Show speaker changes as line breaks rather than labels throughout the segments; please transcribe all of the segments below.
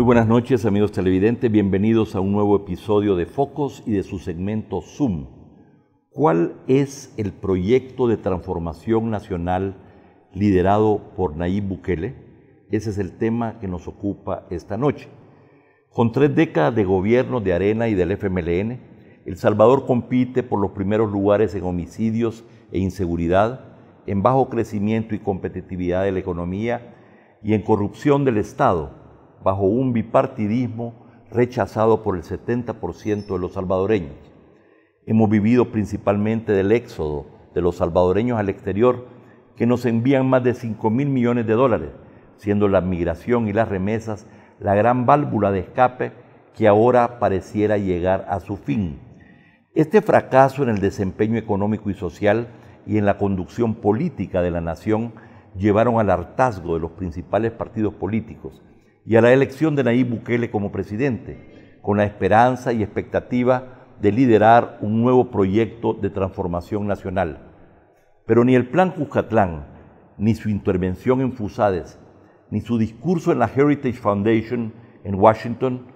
Muy buenas noches, amigos televidentes. Bienvenidos a un nuevo episodio de Focos y de su segmento Zoom. ¿Cuál es el proyecto de transformación nacional liderado por Nayib Bukele? Ese es el tema que nos ocupa esta noche. Con 3 décadas de gobierno de Arena y del FMLN, El Salvador compite por los primeros lugares en homicidios e inseguridad, en bajo crecimiento y competitividad de la economía y en corrupción del Estado, bajo un bipartidismo rechazado por el 70% de los salvadoreños. Hemos vivido principalmente del éxodo de los salvadoreños al exterior, que nos envían más de 5.000 millones de dólares, siendo la migración y las remesas la gran válvula de escape que ahora pareciera llegar a su fin. Este fracaso en el desempeño económico y social y en la conducción política de la nación llevaron al hartazgo de los principales partidos políticos y a la elección de Nayib Bukele como presidente, con la esperanza y expectativa de liderar un nuevo proyecto de transformación nacional. Pero ni el Plan Cuscatlán, ni su intervención en Fusades, ni su discurso en la Heritage Foundation en Washington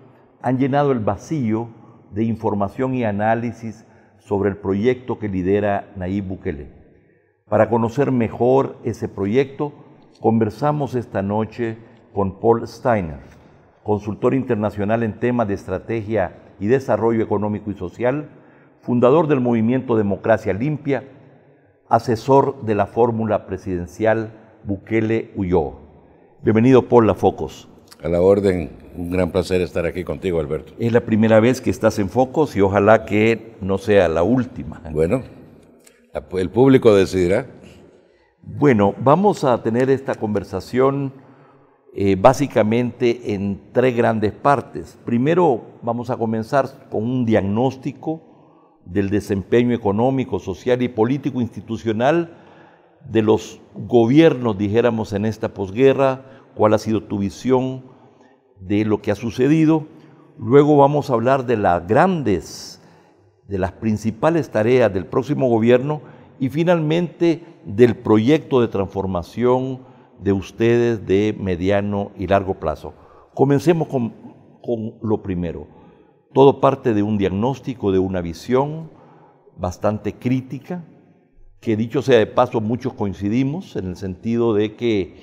han llenado el vacío de información y análisis sobre el proyecto que lidera Nayib Bukele. Para conocer mejor ese proyecto, conversamos esta noche con Paul Steiner, consultor internacional en temas de estrategia y desarrollo económico y social, fundador del movimiento Democracia Limpia, asesor de la fórmula presidencial Bukele-Ulloa. Bienvenido, Paul, a Focos.
A la orden, un gran placer estar aquí contigo, Alberto.
Es la primera vez que estás en Focos y ojalá que no sea la última.
Bueno, el público decidirá.
Bueno, vamos a tener esta conversación básicamente en 3 grandes partes. Primero vamos a comenzar con un diagnóstico del desempeño económico, social y político institucional de los gobiernos, dijéramos, en esta posguerra. ¿Cuál ha sido tu visión de lo que ha sucedido? Luego vamos a hablar de las principales tareas del próximo gobierno y finalmente del proyecto de transformación de ustedes de mediano y largo plazo. Comencemos con lo primero. Todo parte de un diagnóstico, de una visión bastante crítica, que dicho sea de paso muchos coincidimos en el sentido de que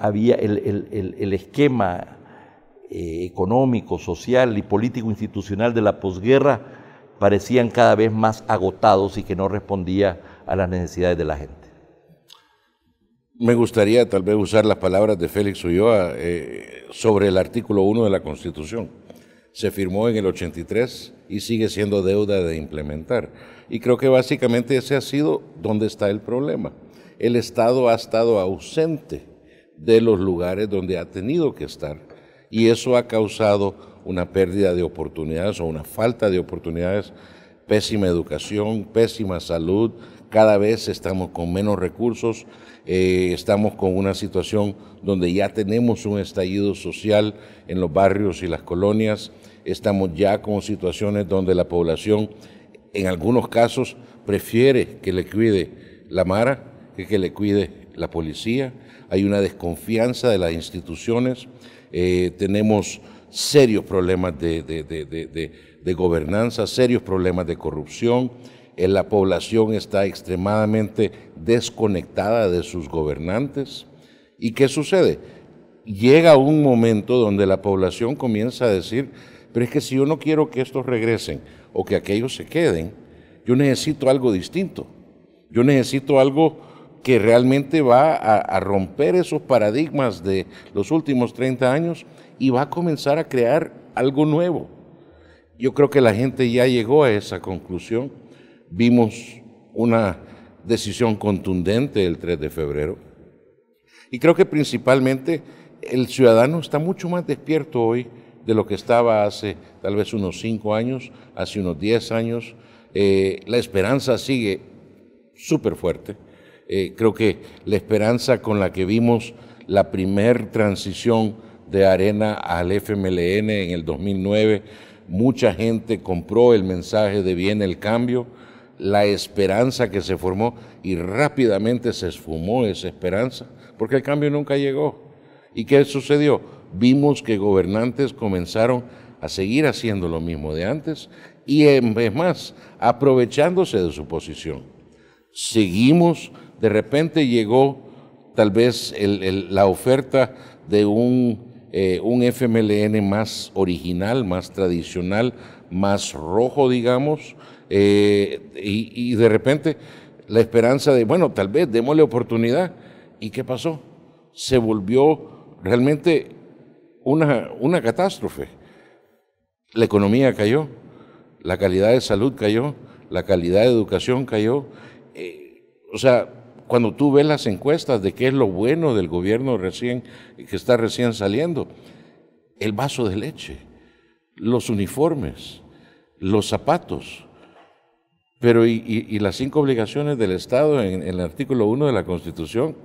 había el esquema económico, social y político institucional de la posguerra parecían cada vez más agotados y que no respondía a las necesidades de la gente.
Me gustaría tal vez usar las palabras de Félix Ulloa sobre el artículo 1 de la Constitución. Se firmó en el 83 y sigue siendo deuda de implementar. Y creo que básicamente ese ha sido donde está el problema. El Estado ha estado ausente de los lugares donde ha tenido que estar y eso ha causado una pérdida de oportunidades o una falta de oportunidades, pésima educación, pésima salud. Cada vez estamos con menos recursos, estamos con una situación donde ya tenemos un estallido social en los barrios y las colonias, estamos ya con situaciones donde la población, en algunos casos, prefiere que le cuide la Mara que le cuide la policía. Hay una desconfianza de las instituciones, tenemos serios problemas de gobernanza, serios problemas de corrupción. La población está extremadamente desconectada de sus gobernantes. ¿Y qué sucede? Llega un momento donde la población comienza a decir, pero es que si yo no quiero que estos regresen o que aquellos se queden, yo necesito algo distinto. Yo necesito algo que realmente va a romper esos paradigmas de los últimos 30 años y va a comenzar a crear algo nuevo. Yo creo que la gente ya llegó a esa conclusión. Vimos una decisión contundente el 3 de febrero y creo que principalmente el ciudadano está mucho más despierto hoy de lo que estaba hace tal vez unos 5 años, hace unos 10 años. La esperanza sigue súper fuerte. Creo que la esperanza con la que vimos la primer transición de Arena al FMLN en el 2009, mucha gente compró el mensaje de viene el cambio, la esperanza que se formó y rápidamente se esfumó esa esperanza, porque el cambio nunca llegó. ¿Y qué sucedió? vimos que gobernantes comenzaron a seguir haciendo lo mismo de antes y en vez más, aprovechándose de su posición. Seguimos, de repente llegó tal vez la oferta de un FMLN más original, más tradicional, más rojo, digamos, y de repente la esperanza de, bueno, tal vez démosle oportunidad. ¿Y qué pasó? Se volvió realmente una catástrofe. La economía cayó, la calidad de salud cayó, la calidad de educación cayó. O sea, cuando tú ves las encuestas de qué es lo bueno del gobierno que está recién saliendo, el vaso de leche, los uniformes, los zapatos, pero y las 5 obligaciones del Estado en el artículo 1 de la Constitución,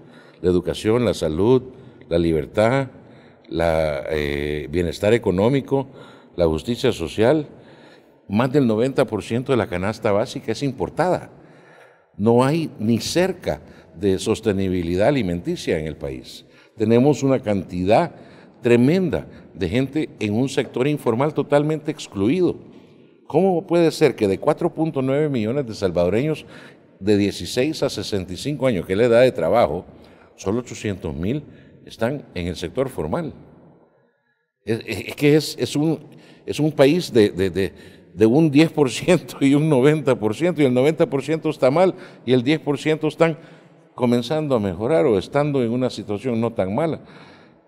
la educación, la salud, la libertad, bienestar económico, la justicia social. Más del 90% de la canasta básica es importada. No hay ni cerca de sostenibilidad alimenticia en el país. Tenemos una cantidad tremenda de gente en un sector informal totalmente excluido. ¿Cómo puede ser que de 4.9 millones de salvadoreños de 16 a 65 años, que es la edad de trabajo, solo 800,000 están en el sector formal? Es que es un país de un 10% y un 90%, y el 90% está mal y el 10% están comenzando a mejorar o estando en una situación no tan mala.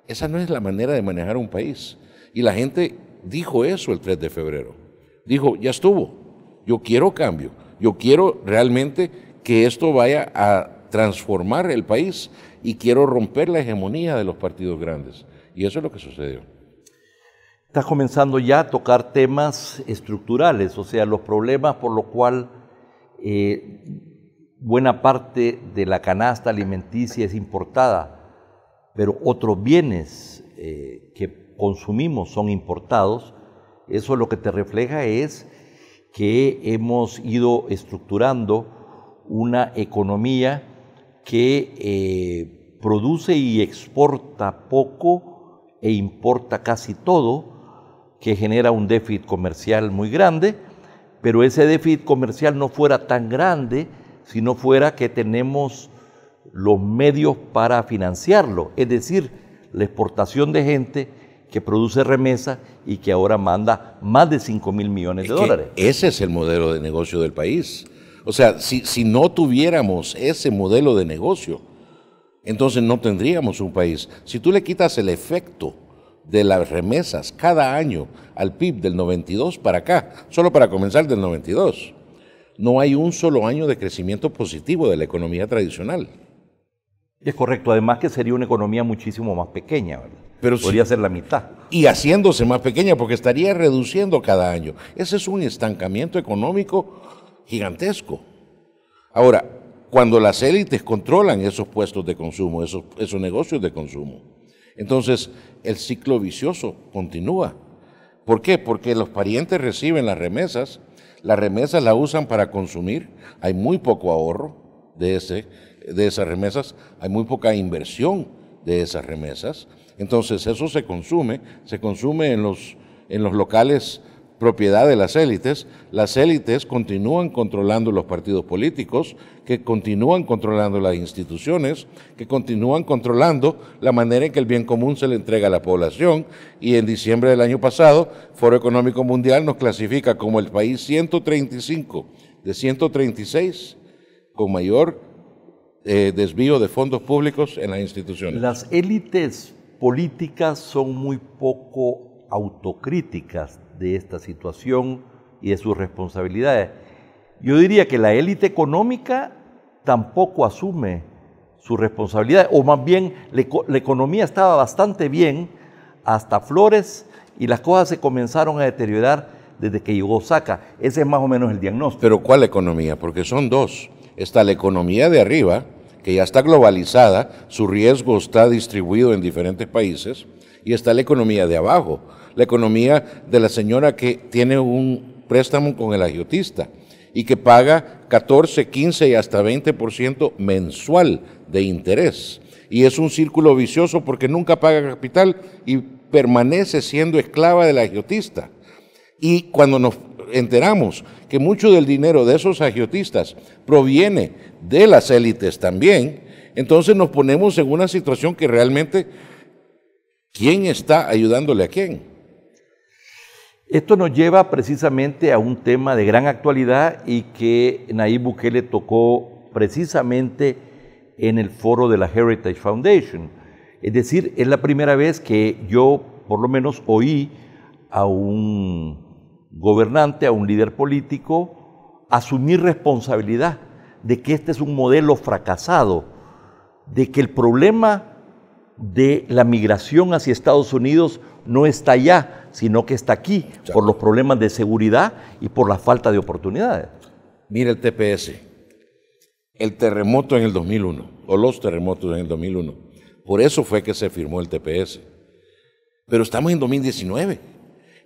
Esa no es la manera de manejar un país. Y la gente dijo eso el 3 de febrero. Dijo, ya estuvo, yo quiero cambio, yo quiero realmente que esto vaya a transformar el país y quiero romper la hegemonía de los partidos grandes. Y eso es lo que sucedió.
Estás comenzando ya a tocar temas estructurales, o sea, los problemas por los cuales buena parte de la canasta alimenticia es importada, pero otros bienes que consumimos son importados. Eso lo que te refleja es que hemos ido estructurando una economía que produce y exporta poco e importa casi todo, que genera un déficit comercial muy grande, pero ese déficit comercial no fuera tan grande si no fuera que tenemos los medios para financiarlo, es decir, la exportación de gente que produce remesa y que ahora manda más de 5,000 millones de dólares.
Ese es el modelo de negocio del país. O sea, si no tuviéramos ese modelo de negocio, entonces no tendríamos un país. Si tú le quitas el efecto de las remesas cada año al PIB del 92 para acá, solo para comenzar del 92, no hay un solo año de crecimiento positivo de la economía tradicional.
Es correcto, además que sería una economía muchísimo más pequeña, ¿verdad?
Pero
podría ser la mitad.
Y haciéndose más pequeña porque estaría reduciendo cada año. Ese es un estancamiento económico gigantesco. Ahora, cuando las élites controlan esos puestos de consumo, esos negocios de consumo, entonces el ciclo vicioso continúa. ¿Por qué? Porque los parientes reciben las remesas las usan para consumir, hay muy poco ahorro de esas remesas, hay muy poca inversión de esas remesas, entonces eso se consume en los locales propiedad de las élites continúan controlando los partidos políticos, que continúan controlando las instituciones, que continúan controlando la manera en que el bien común se le entrega a la población, y en diciembre del año pasado, Foro Económico Mundial nos clasifica como el país 135 de 136 con mayor desvío de fondos públicos en las instituciones.
Las élites políticas son muy poco autocríticas de esta situación y de sus responsabilidades. Yo diría que la élite económica tampoco asume su responsabilidad, o más bien la economía estaba bastante bien hasta Flores y las cosas se comenzaron a deteriorar desde que llegó Saca. Ese es más o menos el diagnóstico.
Pero ¿cuál economía? Porque son dos. Está la economía de arriba, que ya está globalizada, su riesgo está distribuido en diferentes países, y está la economía de abajo, la economía de la señora que tiene un préstamo con el agiotista y que paga 14, 15 y hasta 20% mensual de interés. Y es un círculo vicioso porque nunca paga capital y permanece siendo esclava del agiotista. Y cuando nos enteramos que mucho del dinero de esos agiotistas proviene de las élites también, entonces nos ponemos en una situación que realmente, ¿quién está ayudándole a quién?
Esto nos lleva precisamente a un tema de gran actualidad y que Nayib Bukele tocó precisamente en el foro de la Heritage Foundation. Es decir, es la primera vez que yo, por lo menos, oí a un gobernante, a un líder político, asumir responsabilidad de que este es un modelo fracasado, de que el problema de la migración hacia Estados Unidos no está allá, sino que está aquí, por los problemas de seguridad y por la falta de oportunidades.
Mira el TPS, el terremoto en el 2001, o los terremotos en el 2001. Por eso fue que se firmó el TPS. Pero estamos en 2019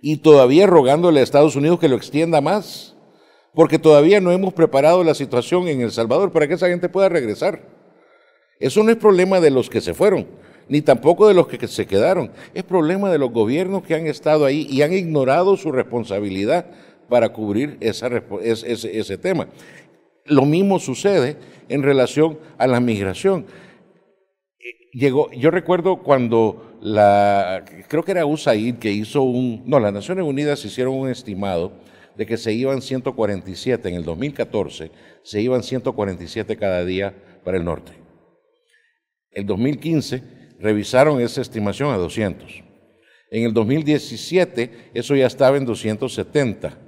y todavía rogándole a Estados Unidos que lo extienda más, porque todavía no hemos preparado la situación en El Salvador para que esa gente pueda regresar. Eso no es problema de los que se fueron, ni tampoco de los que se quedaron. Es problema de los gobiernos que han estado ahí y han ignorado su responsabilidad para cubrir ese tema. Lo mismo sucede en relación a la migración. Yo recuerdo cuando creo que era USAID que hizo las Naciones Unidas hicieron un estimado de que se iban 147, en el 2014, se iban 147 cada día para el norte. El 2015 revisaron esa estimación a 200. En el 2017 eso ya estaba en 270.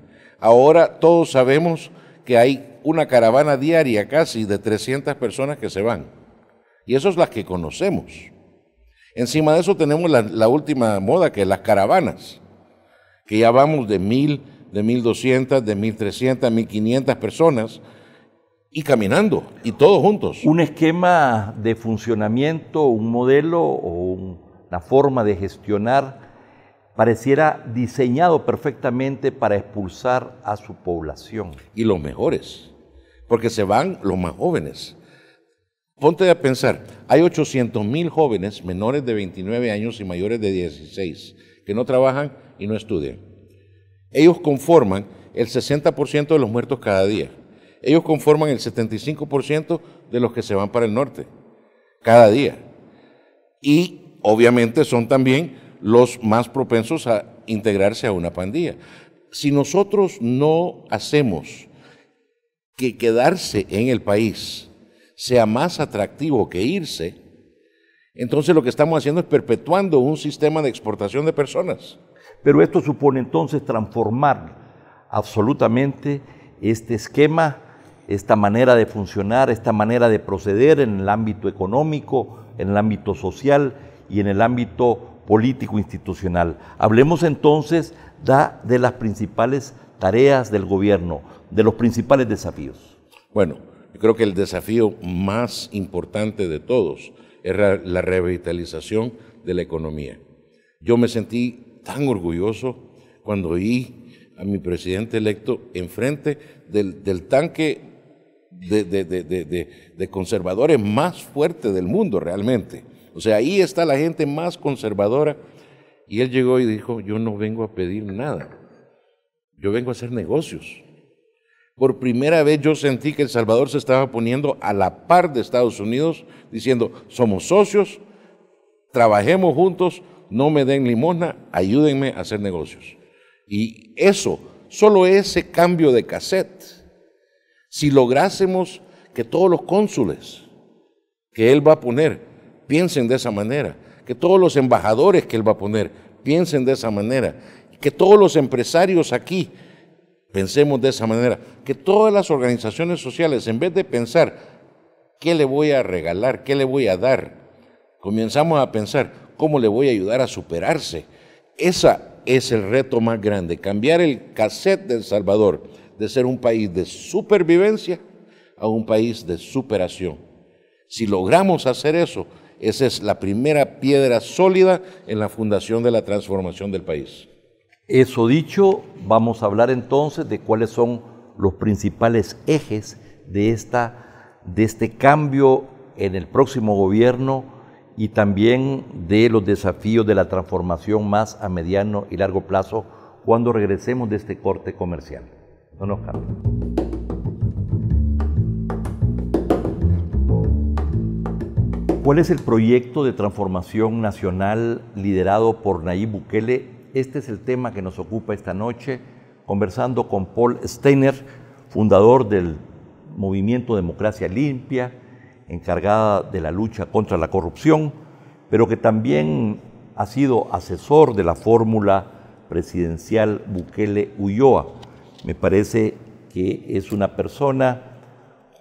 Ahora todos sabemos que hay una caravana diaria casi de 300 personas que se van. Y eso es las que conocemos. Encima de eso tenemos la última moda, que es las caravanas, que ya vamos de 1,000, de 1,200, de 1,300, 1,500 personas, y caminando, y todos juntos.
Un esquema de funcionamiento, un modelo o una forma de gestionar pareciera diseñado perfectamente para expulsar a su población.
Y los mejores, porque se van los más jóvenes. Ponte a pensar, hay 800,000 jóvenes menores de 29 años y mayores de 16 que no trabajan y no estudian. Ellos conforman el 60% de los muertos cada día. Ellos conforman el 75% de los que se van para el norte cada día. Y obviamente son también los más propensos a integrarse a una pandilla. Si nosotros no hacemos que quedarse en el país sea más atractivo que irse, entonces lo que estamos haciendo es perpetuando un sistema de exportación de personas.
Pero esto supone entonces transformar absolutamente este esquema, esta manera de funcionar, esta manera de proceder en el ámbito económico, en el ámbito social y en el ámbito político institucional. Hablemos entonces de las principales tareas del gobierno, de los principales desafíos.
Bueno, yo creo que el desafío más importante de todos es la revitalización de la economía. Yo me sentí tan orgulloso cuando oí a mi presidente electo enfrente del tanque de conservadores más fuerte del mundo realmente. O sea, ahí está la gente más conservadora y él llegó y dijo, yo no vengo a pedir nada, yo vengo a hacer negocios. Por primera vez yo sentí que El Salvador se estaba poniendo a la par de Estados Unidos, diciendo, somos socios, trabajemos juntos, no me den limosna, ayúdenme a hacer negocios. Y eso, solo ese cambio de cassette, si lográsemos que todos los cónsules que él va a poner piensen de esa manera, que todos los embajadores que él va a poner piensen de esa manera, que todos los empresarios aquí pensemos de esa manera, que todas las organizaciones sociales, en vez de pensar qué le voy a regalar, qué le voy a dar, comenzamos a pensar cómo le voy a ayudar a superarse. Ese es el reto más grande, cambiar el cassette de El Salvador de ser un país de supervivencia a un país de superación. Si logramos hacer eso, esa es la primera piedra sólida en la fundación de la transformación del país.
Eso dicho, vamos a hablar entonces de cuáles son los principales ejes de este cambio en el próximo gobierno y también de los desafíos de la transformación más a mediano y largo plazo cuando regresemos de este corte comercial. No nos cambien. ¿Cuál es el proyecto de transformación nacional liderado por Nayib Bukele? Este es el tema que nos ocupa esta noche, conversando con Paul Steiner, fundador del Movimiento Democracia Limpia, encargada de la lucha contra la corrupción, pero que también ha sido asesor de la fórmula presidencial Bukele-Ulloa. Me parece que es una persona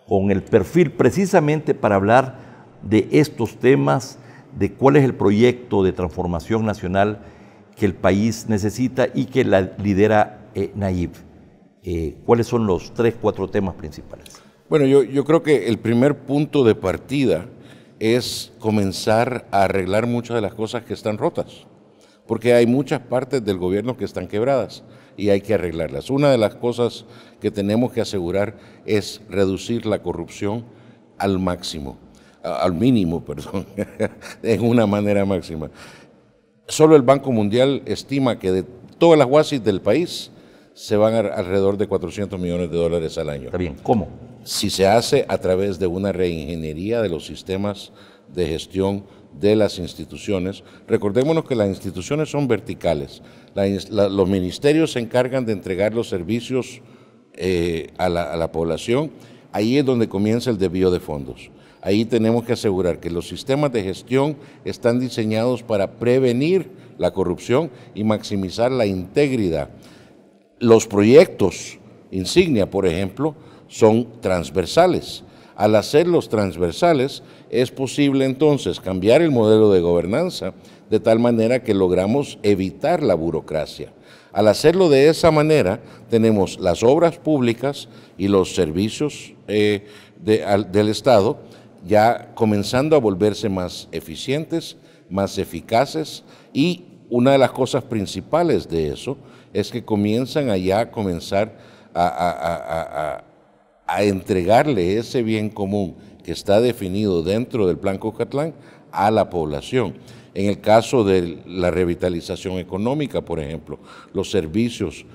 con el perfil precisamente para hablar de estos temas, de cuál es el proyecto de transformación nacional que el país necesita y que la lidera Nayib. ¿Cuáles son los 3-4 temas principales?
Bueno, yo creo que el primer punto de partida es comenzar a arreglar muchas de las cosas que están rotas, porque hay muchas partes del gobierno que están quebradas y hay que arreglarlas. Una de las cosas que tenemos que asegurar es reducir la corrupción al máximo. Al mínimo, perdón, en una manera máxima. Solo el Banco Mundial estima que de todas las UASIs del país se van alrededor de $400 millones al año.
Está bien, ¿cómo?
Si se hace a través de una reingeniería de los sistemas de gestión de las instituciones. Recordémonos que las instituciones son verticales. Los ministerios se encargan de entregar los servicios a la población. Ahí es donde comienza el desvío de fondos. Ahí tenemos que asegurar que los sistemas de gestión están diseñados para prevenir la corrupción y maximizar la integridad. Los proyectos insignia, por ejemplo, son transversales. Al hacerlos transversales, es posible entonces cambiar el modelo de gobernanza de tal manera que logramos evitar la burocracia. Al hacerlo de esa manera, tenemos las obras públicas y los servicios del Estado ya comenzando a volverse más eficientes, más eficaces, y una de las cosas principales de eso es que comienzan a entregarle ese bien común que está definido dentro del Plan Cucatlán a la población. En el caso de la revitalización económica, por ejemplo, los servicios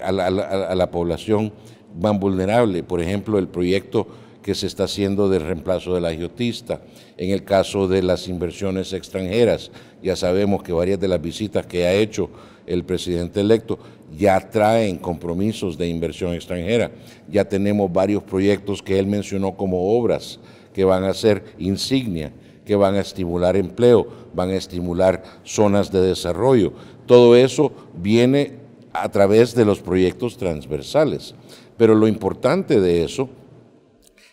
a la población más vulnerable, por ejemplo, el proyecto que se está haciendo de reemplazo del agiotista. En el caso de las inversiones extranjeras, ya sabemos que varias de las visitas que ha hecho el presidente electo ya traen compromisos de inversión extranjera. Ya tenemos varios proyectos que él mencionó como obras que van a ser insignia, que van a estimular empleo, van a estimular zonas de desarrollo. Todo eso viene a través de los proyectos transversales. Pero lo importante de eso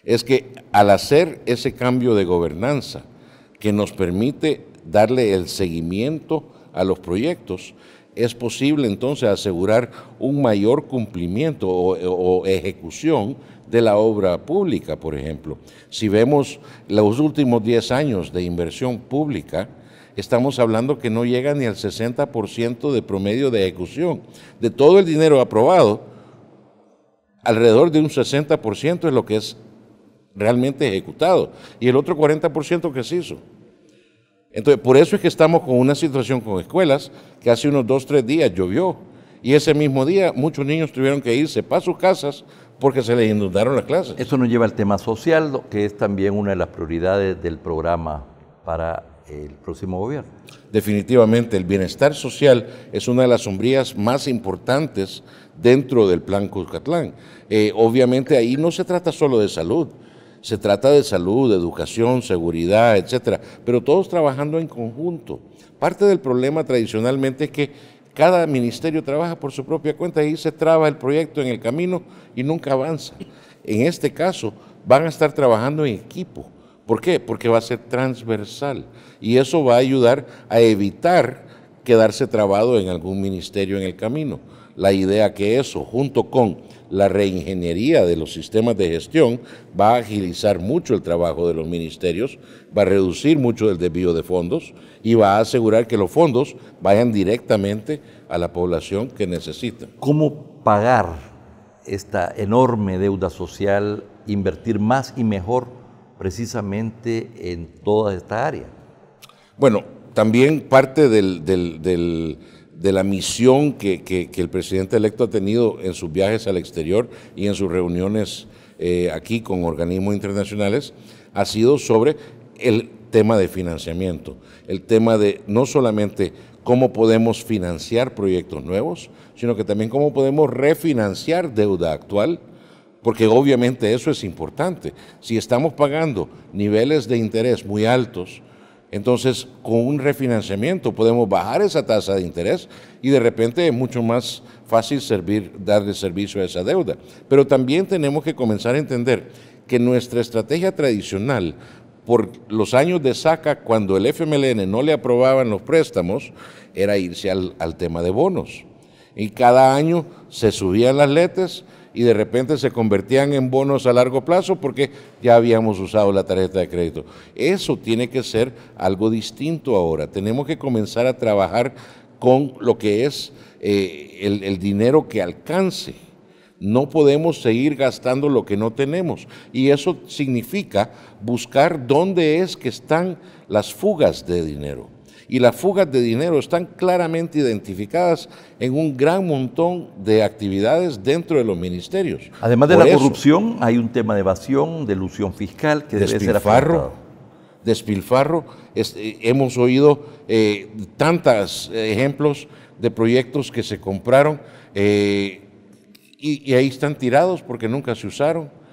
es que al hacer ese cambio de gobernanza que nos permite darle el seguimiento a los proyectos, es posible entonces asegurar un mayor cumplimiento o ejecución de la obra pública, por ejemplo. Si vemos los últimos 10 años de inversión pública, estamos hablando que no llega ni al 60% de promedio de ejecución. De todo el dinero aprobado, alrededor de un 60% es lo que es realmente ejecutado, y el otro 40% que se hizo. Entonces, por eso es que estamos con una situación con escuelas que hace unos 2-3 días llovió, y ese mismo día muchos niños tuvieron que irse para sus casas porque se les inundaron las clases.
Eso nos lleva al tema social, que es también una de las prioridades del programa para el próximo gobierno.
Definitivamente, el bienestar social es una de las sombrías más importantes dentro del Plan Cucatlán. Obviamente ahí no se trata solo de salud, se trata de salud, educación, seguridad, etcétera, pero todos trabajando en conjunto. Parte del problema tradicionalmente es que cada ministerio trabaja por su propia cuenta y ahí se traba el proyecto en el camino y nunca avanza. En este caso van a estar trabajando en equipo. ¿Por qué? Porque va a ser transversal y eso va a ayudar a evitar quedarse trabado en algún ministerio en el camino. La idea que eso, junto con la reingeniería de los sistemas de gestión, va a agilizar mucho el trabajo de los ministerios, va a reducir mucho el desvío de fondos y va a asegurar que los fondos vayan directamente a la población que necesita.
¿Cómo pagar esta enorme deuda social, invertir más y mejor precisamente en toda esta área.
Bueno, también parte de la misión que el presidente electo ha tenido en sus viajes al exterior y en sus reuniones aquí con organismos internacionales ha sido sobre el tema de financiamiento, el tema de no solamente cómo podemos financiar proyectos nuevos, sino que también cómo podemos refinanciar deuda actual, porque obviamente eso es importante. Si estamos pagando niveles de interés muy altos, entonces con un refinanciamiento podemos bajar esa tasa de interés y de repente es mucho más fácil darle servicio a esa deuda. Pero también tenemos que comenzar a entender que nuestra estrategia tradicional, por los años de Saca, cuando el FMLN no le aprobaban los préstamos, era irse al tema de bonos. Y cada año se subían las letes y de repente se convertían en bonos a largo plazo porque ya habíamos usado la tarjeta de crédito. Eso tiene que ser algo distinto ahora. Tenemos que comenzar a trabajar con lo que es el dinero que alcance. No podemos seguir gastando lo que no tenemos y eso significa buscar dónde es que están las fugas de dinero. Y las fugas de dinero están claramente identificadas en un gran montón de actividades dentro de los ministerios.
Además de la corrupción, hay un tema de evasión, de elusión fiscal que debe ser afrontado.
Despilfarro. Hemos oído tantos ejemplos de proyectos que se compraron y ahí están tirados porque nunca se usaron.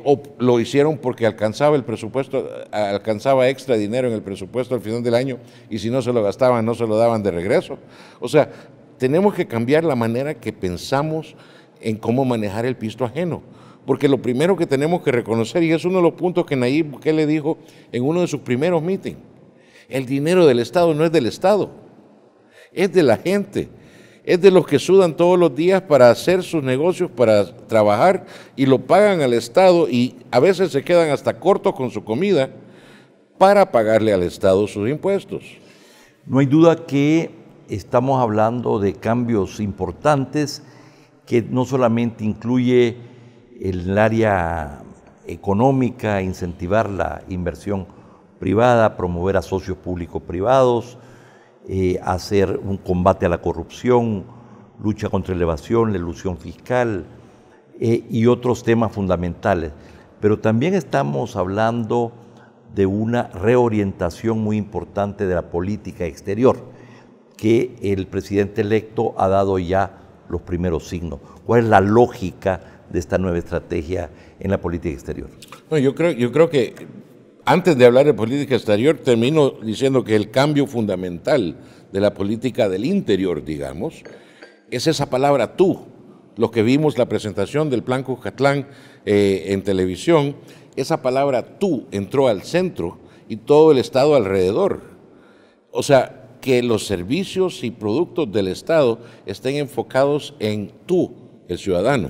O lo hicieron porque alcanzaba el presupuesto, alcanzaba extra dinero en el presupuesto al final del año y si no se lo gastaban no se lo daban de regreso. O sea, tenemos que cambiar la manera que pensamos en cómo manejar el pisto ajeno, porque lo primero que tenemos que reconocer, y es uno de los puntos que Nayib Bukele dijo en uno de sus primeros mítines, el dinero del Estado no es del Estado, es de la gente. Es de los que sudan todos los días para hacer sus negocios, para trabajar y lo pagan al Estado y a veces se quedan hasta cortos con su comida para pagarle al Estado sus impuestos.
No hay duda que estamos hablando de cambios importantes que no solamente incluye el área económica, incentivar la inversión privada, promover a socios público-privados, hacer un combate a la corrupción, lucha contra la evasión, la elusión fiscal y otros temas fundamentales. Pero también estamos hablando de una reorientación muy importante de la política exterior, que el presidente electo ha dado ya los primeros signos. ¿Cuál es la lógica de esta nueva estrategia en la política exterior?
No, yo creo que antes de hablar de política exterior, termino diciendo que el cambio fundamental de la política del interior, digamos, es esa palabra tú. Los que vimos la presentación del Plan Cuscatlán en televisión, esa palabra tú entró al centro y todo el Estado alrededor. O sea, que los servicios y productos del Estado estén enfocados en tú, el ciudadano.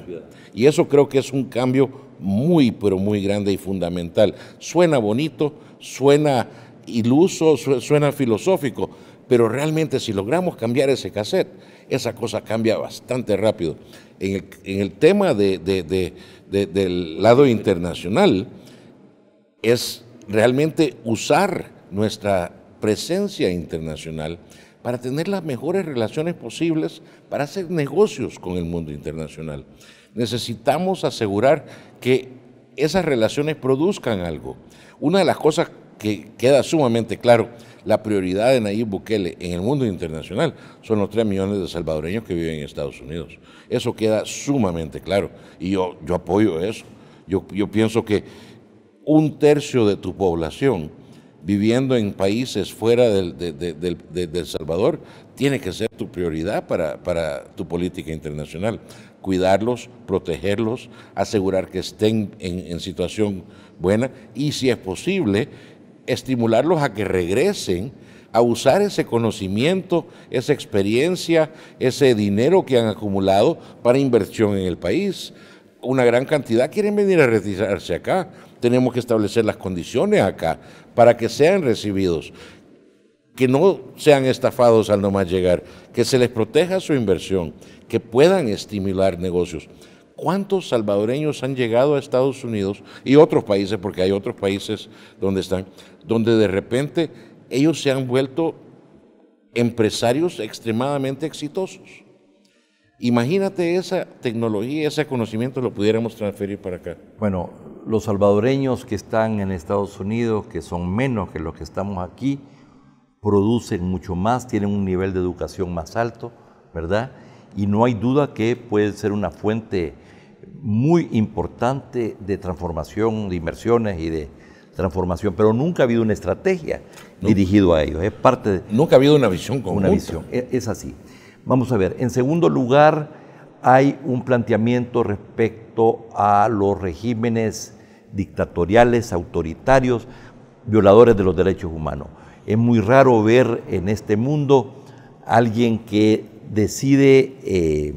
Y eso creo que es un cambio muy, pero muy grande y fundamental. Suena bonito, suena iluso, suena filosófico, pero realmente si logramos cambiar ese cassette, esa cosa cambia bastante rápido. En el tema del lado internacional, es realmente usar nuestra presencia internacional para tener las mejores relaciones posibles para hacer negocios con el mundo internacional. Necesitamos asegurar que esas relaciones produzcan algo. Una de las cosas que queda sumamente claro, la prioridad de Nayib Bukele en el mundo internacional son los 3 millones de salvadoreños que viven en Estados Unidos. Eso queda sumamente claro y yo apoyo eso. Yo pienso que 1/3 de tu población viviendo en países fuera de El Salvador tiene que ser tu prioridad para tu política internacional. Cuidarlos, protegerlos, asegurar que estén en situación buena y, si es posible, estimularlos a que regresen a usar ese conocimiento, esa experiencia, ese dinero que han acumulado para inversión en el país. Una gran cantidad quieren venir a retirarse acá. Tenemos que establecer las condiciones acá para que sean recibidos, que no sean estafados al nomás llegar, que se les proteja su inversión, que puedan estimular negocios. ¿Cuántos salvadoreños han llegado a Estados Unidos y otros países, porque hay otros países donde están, donde de repente ellos se han vuelto empresarios extremadamente exitosos? Imagínate esa tecnología, ese conocimiento lo pudiéramos transferir para acá.
Bueno, los salvadoreños que están en Estados Unidos, que son menos que los que estamos aquí, producen mucho más, tienen un nivel de educación más alto, ¿verdad? Y no hay duda que puede ser una fuente muy importante de transformación, de inversiones y de transformación, pero nunca ha habido una estrategia dirigida a ellos, es parte de...
Nunca ha habido una visión conjunta.
Una visión, es así. Vamos a ver, en segundo lugar, hay un planteamiento respecto a los regímenes dictatoriales, autoritarios, violadores de los derechos humanos. Es muy raro ver en este mundo alguien que decide,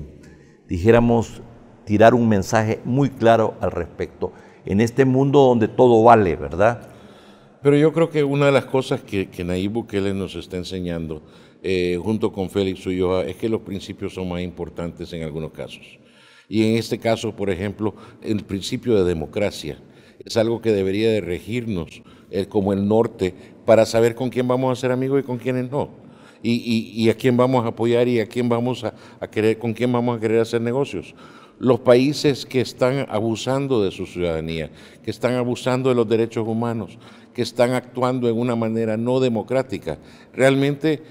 dijéramos, tirar un mensaje muy claro al respecto. En este mundo donde todo vale, ¿verdad?
Pero yo creo que una de las cosas que Nayib Bukele nos está enseñando, junto con Félix Ulloa, es que los principios son más importantes en algunos casos. Y en este caso, por ejemplo, el principio de democracia es algo que debería de regirnos como el norte para saber con quién vamos a ser amigos y con quiénes no. Y a quién vamos a apoyar y a quién vamos a querer, con quién vamos a querer hacer negocios. Los países que están abusando de su ciudadanía, que están abusando de los derechos humanos, que están actuando en una manera no democrática, ¿realmente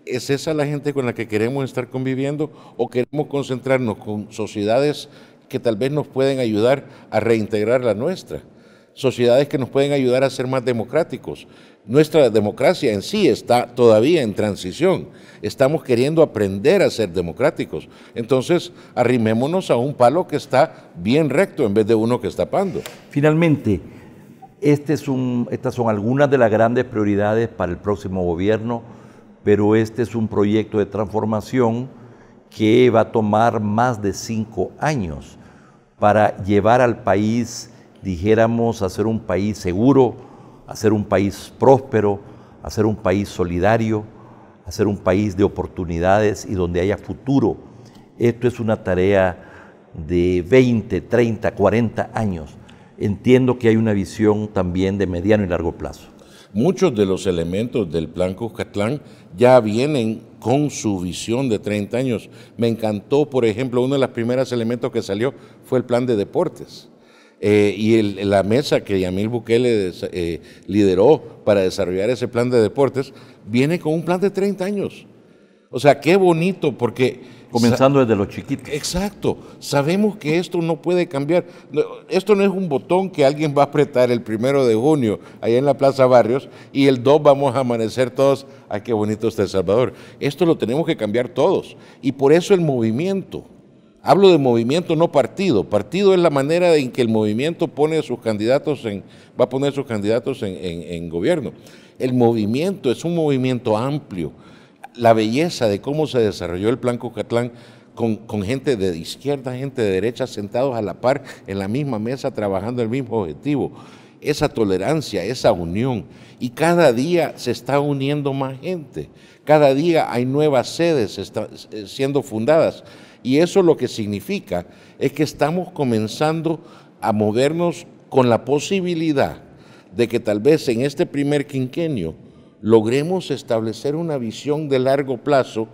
es esa la gente con la que queremos estar conviviendo o queremos concentrarnos con sociedades que tal vez nos pueden ayudar a reintegrar la nuestra? Sociedades que nos pueden ayudar a ser más democráticos. Nuestra democracia en sí está todavía en transición. Estamos queriendo aprender a ser democráticos. Entonces, arrimémonos a un palo que está bien recto en vez de uno que está pando.
Finalmente, estas son algunas de las grandes prioridades para el próximo gobierno, pero este es un proyecto de transformación que va a tomar más de 5 años para llevar al país, dijéramos, a ser un país seguro, a ser un país próspero, a ser un país solidario, a ser un país de oportunidades y donde haya futuro. Esto es una tarea de 20, 30, 40 años. Entiendo que hay una visión también de mediano y largo plazo.
Muchos de los elementos del Plan Cuscatlán ya vienen con su visión de 30 años. Me encantó, por ejemplo, uno de los primeros elementos que salió fue el plan de deportes. La mesa que Yamil Bukele lideró para desarrollar ese plan de deportes viene con un plan de 30 años. O sea, qué bonito, porque...
Comenzando desde los chiquitos.
Exacto. Sabemos que esto no puede cambiar. Esto no es un botón que alguien va a apretar el 1 de junio allá en la Plaza Barrios y el 2 vamos a amanecer todos. ¡Ay, qué bonito está El Salvador! Esto lo tenemos que cambiar todos. Y por eso el movimiento. Hablo de movimiento, no partido. Partido es la manera en que el movimiento pone sus candidatos va a poner sus candidatos en gobierno. El movimiento es un movimiento amplio. La belleza de cómo se desarrolló el Plan Cuscatlán con gente de izquierda, gente de derecha, sentados a la par en la misma mesa, trabajando el mismo objetivo. Esa tolerancia, esa unión. Y cada día se está uniendo más gente. Cada día hay nuevas sedes siendo fundadas. Y eso lo que significa es que estamos comenzando a movernos con la posibilidad de que tal vez en este primer quinquenio logremos establecer una visión de largo plazo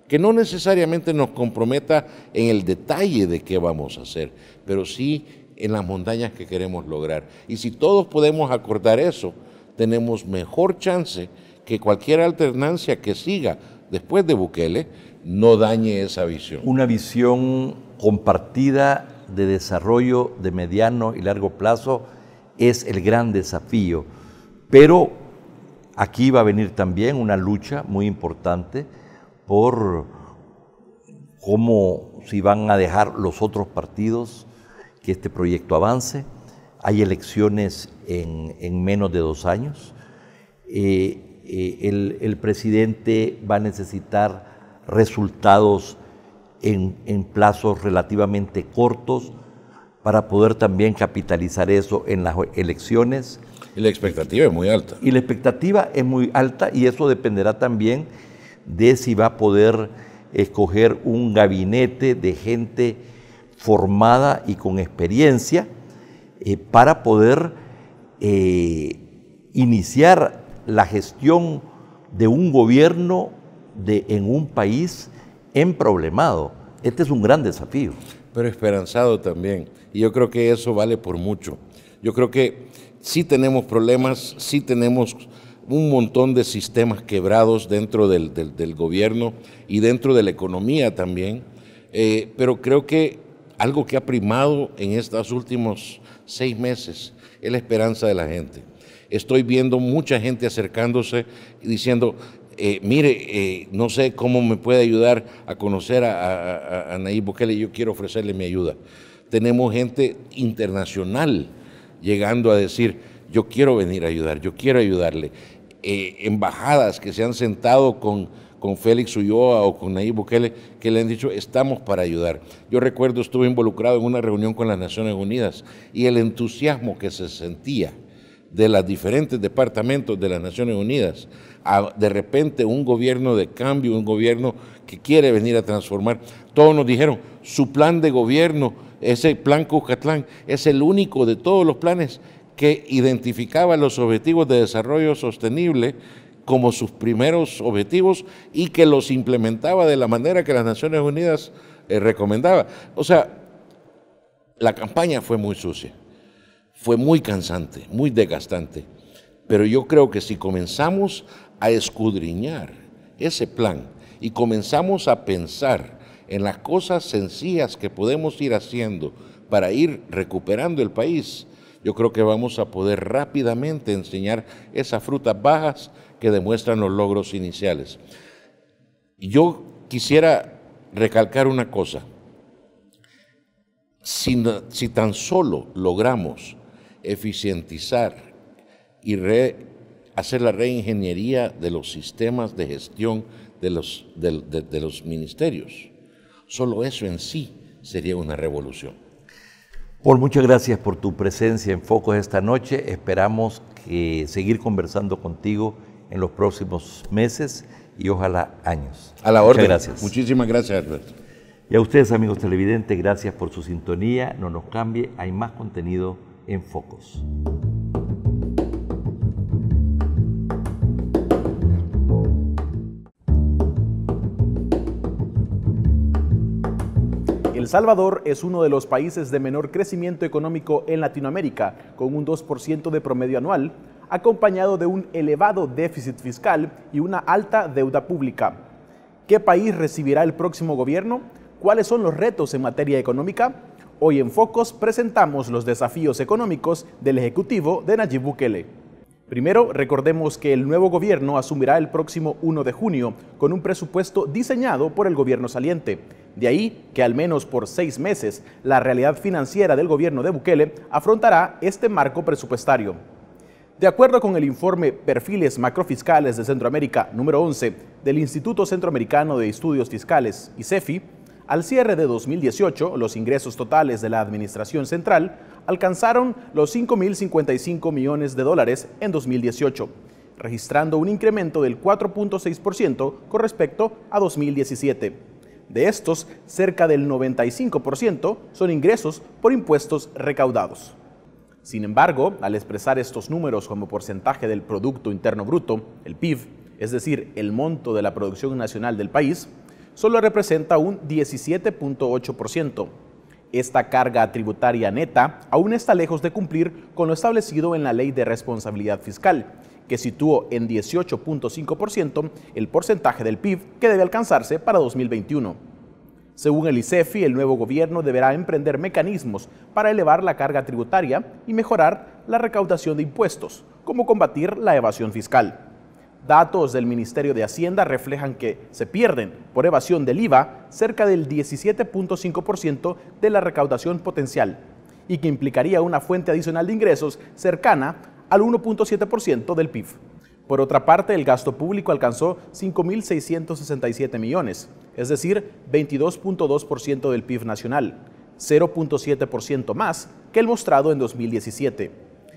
que no necesariamente nos comprometa en el detalle de qué vamos a hacer, pero sí en las montañas que queremos lograr. Y si todos podemos acordar eso, tenemos mejor chance que cualquier alternancia que siga después de Bukele no dañe esa visión.
Una visión compartida de desarrollo de mediano y largo plazo es el gran desafío, pero aquí va a venir también una lucha muy importante por cómo si van a dejar los otros partidos que este proyecto avance. Hay elecciones en menos de 2 años. El presidente va a necesitar resultados en plazos relativamente cortos para poder también capitalizar eso en las elecciones.
Y la expectativa es muy alta.
Y la expectativa es muy alta y eso dependerá también de si va a poder escoger un gabinete de gente formada y con experiencia para poder iniciar la gestión de un gobierno en un país emproblemado. Este es un gran desafío.
Pero esperanzado también. Y yo creo que eso vale por mucho. Yo creo que sí tenemos problemas, sí tenemos un montón de sistemas quebrados dentro del gobierno y dentro de la economía también, pero creo que algo que ha primado en estos últimos 6 meses es la esperanza de la gente. Estoy viendo mucha gente acercándose y diciendo, mire, no sé cómo me puede ayudar a conocer a Nayib Bukele, yo quiero ofrecerle mi ayuda. Tenemos gente internacional llegando a decir, yo quiero venir a ayudar, yo quiero ayudarle. Embajadas que se han sentado con Félix Ulloa o con Nayib Bukele, que le han dicho, estamos para ayudar. Yo recuerdo, estuve involucrado en una reunión con las Naciones Unidas y el entusiasmo que se sentía de los diferentes departamentos de las Naciones Unidas, de repente un gobierno de cambio, un gobierno que quiere venir a transformar, todos nos dijeron, su plan de gobierno, ese plan Cuscatlán, es el único de todos los planes que identificaba los objetivos de desarrollo sostenible como sus primeros objetivos y que los implementaba de la manera que las Naciones Unidas recomendaba. O sea, la campaña fue muy sucia, fue muy cansante, muy desgastante, pero yo creo que si comenzamos a escudriñar ese plan y comenzamos a pensar en las cosas sencillas que podemos ir haciendo para ir recuperando el país, yo creo que vamos a poder rápidamente enseñar esas frutas bajas que demuestran los logros iniciales. Yo quisiera recalcar una cosa. Si tan solo logramos eficientizar y hacer la reingeniería de los sistemas de gestión de los ministerios, solo eso en sí sería una revolución.
Paul, muchas gracias por tu presencia en Focos esta noche. Esperamos seguir conversando contigo en los próximos meses y ojalá años.
A la orden.
Muchas gracias.
Muchísimas gracias, Alberto.
Y a ustedes, amigos televidentes, gracias por su sintonía. No nos cambie, hay más contenido en Focos.
El Salvador es uno de los países de menor crecimiento económico en Latinoamérica, con un 2% de promedio anual, acompañado de un elevado déficit fiscal y una alta deuda pública. ¿Qué país recibirá el próximo gobierno? ¿Cuáles son los retos en materia económica? Hoy en Focos presentamos los desafíos económicos del Ejecutivo de Nayib Bukele. Primero, recordemos que el nuevo gobierno asumirá el próximo 1 de junio con un presupuesto diseñado por el gobierno saliente. De ahí que al menos por 6 meses la realidad financiera del gobierno de Bukele afrontará este marco presupuestario. De acuerdo con el informe Perfiles Macrofiscales de Centroamérica número 11 del Instituto Centroamericano de Estudios Fiscales, ICEFI, al cierre de 2018, los ingresos totales de la Administración Central alcanzaron los $5.055 millones en 2018, registrando un incremento del 4.6% con respecto a 2017. De estos, cerca del 95% son ingresos por impuestos recaudados. Sin embargo, al expresar estos números como porcentaje del Producto Interno Bruto, el PIB, es decir, el monto de la producción nacional del país, solo representa un 17.8%. Esta carga tributaria neta aún está lejos de cumplir con lo establecido en la Ley de Responsabilidad Fiscal, que situó en 18.5% el porcentaje del PIB que debe alcanzarse para 2021. Según el ICEFI, el nuevo gobierno deberá emprender mecanismos para elevar la carga tributaria y mejorar la recaudación de impuestos, como combatir la evasión fiscal. Datos del Ministerio de Hacienda reflejan que se pierden por evasión del IVA cerca del 17.5% de la recaudación potencial y que implicaría una fuente adicional de ingresos cercana al 1.7% del PIB. Por otra parte, el gasto público alcanzó 5.667 millones, es decir, 22.2% del PIB nacional, 0.7% más que el mostrado en 2017.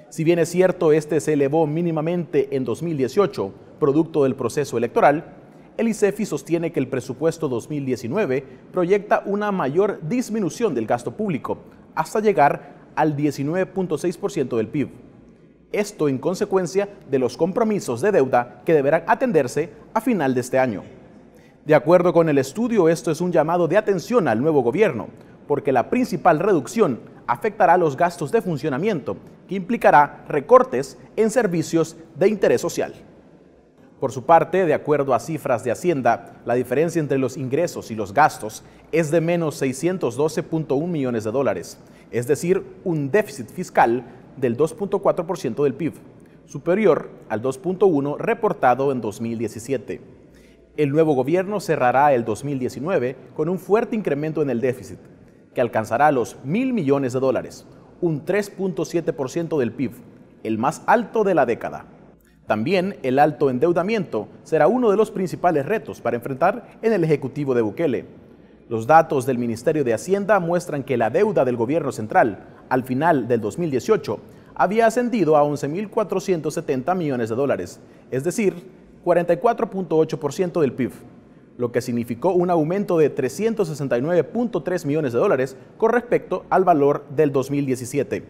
Si bien es cierto, este se elevó mínimamente en 2018, producto del proceso electoral, el ICEFI sostiene que el presupuesto 2019 proyecta una mayor disminución del gasto público, hasta llegar al 19.6% del PIB. Esto en consecuencia de los compromisos de deuda que deberán atenderse a final de este año. De acuerdo con el estudio, esto es un llamado de atención al nuevo gobierno, porque la principal reducción afectará los gastos de funcionamiento, que implicará recortes en servicios de interés social. Por su parte, de acuerdo a cifras de Hacienda, la diferencia entre los ingresos y los gastos es de menos 612.1 millones de dólares, es decir, un déficit fiscal del 2.4% del PIB, superior al 2.1% reportado en 2017. El nuevo gobierno cerrará el 2019 con un fuerte incremento en el déficit, que alcanzará los 1.000 millones de dólares, un 3.7% del PIB, el más alto de la década. También el alto endeudamiento será uno de los principales retos para enfrentar en el Ejecutivo de Bukele. Los datos del Ministerio de Hacienda muestran que la deuda del gobierno central al final del 2018 había ascendido a 11.470 millones de dólares, es decir, 44.8% del PIB, lo que significó un aumento de 369.3 millones de dólares con respecto al valor del 2017.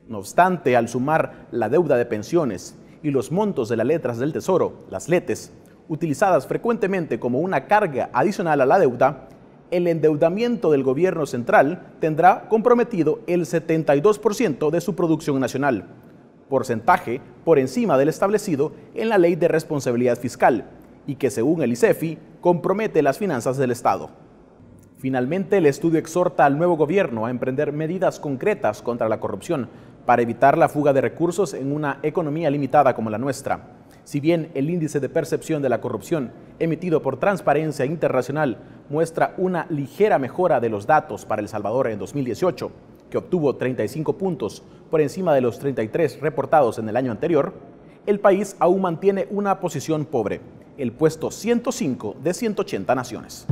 No obstante, al sumar la deuda de pensiones y los montos de las letras del Tesoro, las LETES, utilizadas frecuentemente como una carga adicional a la deuda, el endeudamiento del gobierno central tendrá comprometido el 72% de su producción nacional, porcentaje por encima del establecido en la Ley de Responsabilidad Fiscal y que, según el ICEFI, compromete las finanzas del Estado. Finalmente, el estudio exhorta al nuevo gobierno a emprender medidas concretas contra la corrupción para evitar la fuga de recursos en una economía limitada como la nuestra. Si bien el índice de percepción de la corrupción emitido por Transparencia Internacional muestra una ligera mejora de los datos para El Salvador en 2018, que obtuvo 35 puntos por encima de los 33 reportados en el año anterior, el país aún mantiene una posición pobre, el puesto 105 de 180 naciones.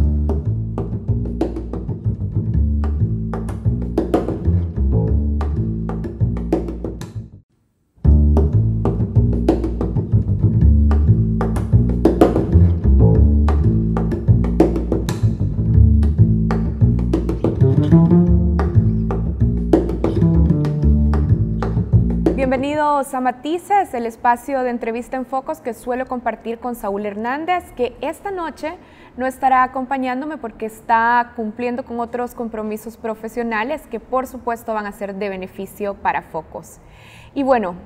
Bienvenidos a Matices, el espacio de entrevista en focos que suelo compartir con Saúl Hernández, que esta noche no estará acompañándome porque está cumpliendo con otros compromisos profesionales que por supuesto van a ser de beneficio para Focos. Y bueno,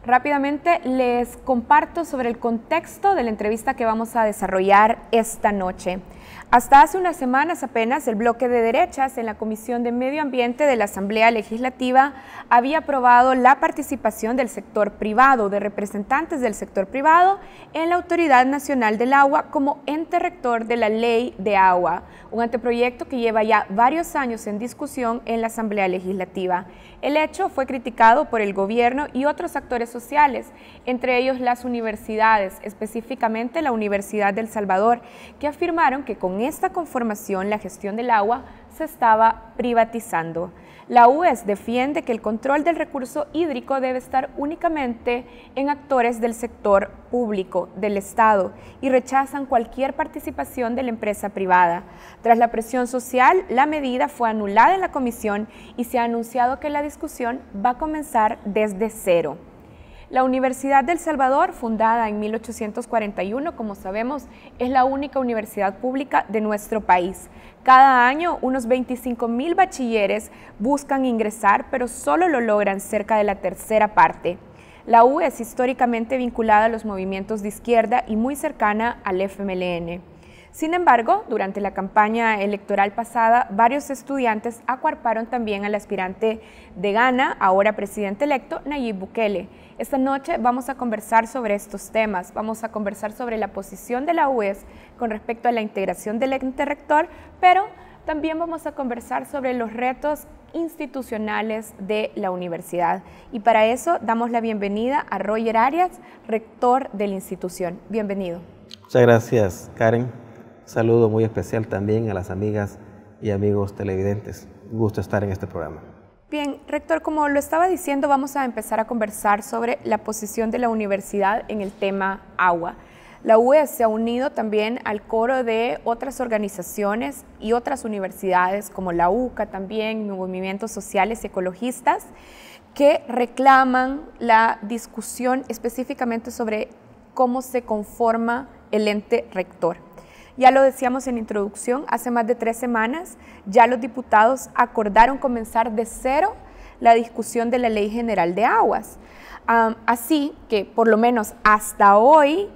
rápidamente les comparto sobre el contexto de la entrevista que vamos a desarrollar esta noche. Hasta hace unas semanas apenas, el bloque de derechas en la Comisión de Medio Ambiente de la Asamblea Legislativa había aprobado la participación del sector privado, de representantes del sector privado, en la Autoridad Nacional del Agua como ente rector de la Ley de Agua, un anteproyecto que lleva ya varios años en discusión en la Asamblea Legislativa. El hecho fue criticado por el gobierno y otros actores sociales, entre ellos las universidades, específicamente la Universidad del Salvador, que afirmaron que con esta conformación la gestión del agua se estaba privatizando. La UES defiende que el control del recurso hídrico debe estar únicamente en actores del sector público, del Estado, y rechazan cualquier participación de la empresa privada. Tras la presión social, la medida fue anulada en la comisión y se ha anunciado que la discusión va a comenzar desde cero. La Universidad del Salvador, fundada en 1841, como sabemos, es la única universidad pública de nuestro país. Cada año, unos 25,000 bachilleres buscan ingresar, pero solo lo logran cerca de la tercera parte. La U es históricamente vinculada a los movimientos de izquierda y muy cercana al FMLN. Sin embargo, durante la campaña electoral pasada, varios estudiantes acuarparon también al aspirante de Ghana, ahora presidente electo, Nayib Bukele. Esta noche vamos a conversar sobre estos temas, vamos a conversar sobre la posición de la UES con respecto a la integración del ente rector, pero también vamos a conversar sobre los retos institucionales de la universidad. Y para eso damos la bienvenida a Roger Arias, rector de la institución. Bienvenido.
Muchas gracias, Karen. Saludo muy especial también a las amigas y amigos televidentes. Un gusto estar en este programa.
Bien, rector, como lo estaba diciendo, vamos a empezar a conversar sobre la posición de la universidad en el tema agua. la UES se ha unido también al coro de otras organizaciones y otras universidades como la UCA también, movimientos sociales y ecologistas, que reclaman la discusión específicamente sobre cómo se conforma el ente rector. Ya lo decíamos en introducción, hace más de 3 semanas ya los diputados acordaron comenzar de cero la discusión de la Ley General de Aguas. Así que por lo menos hasta hoy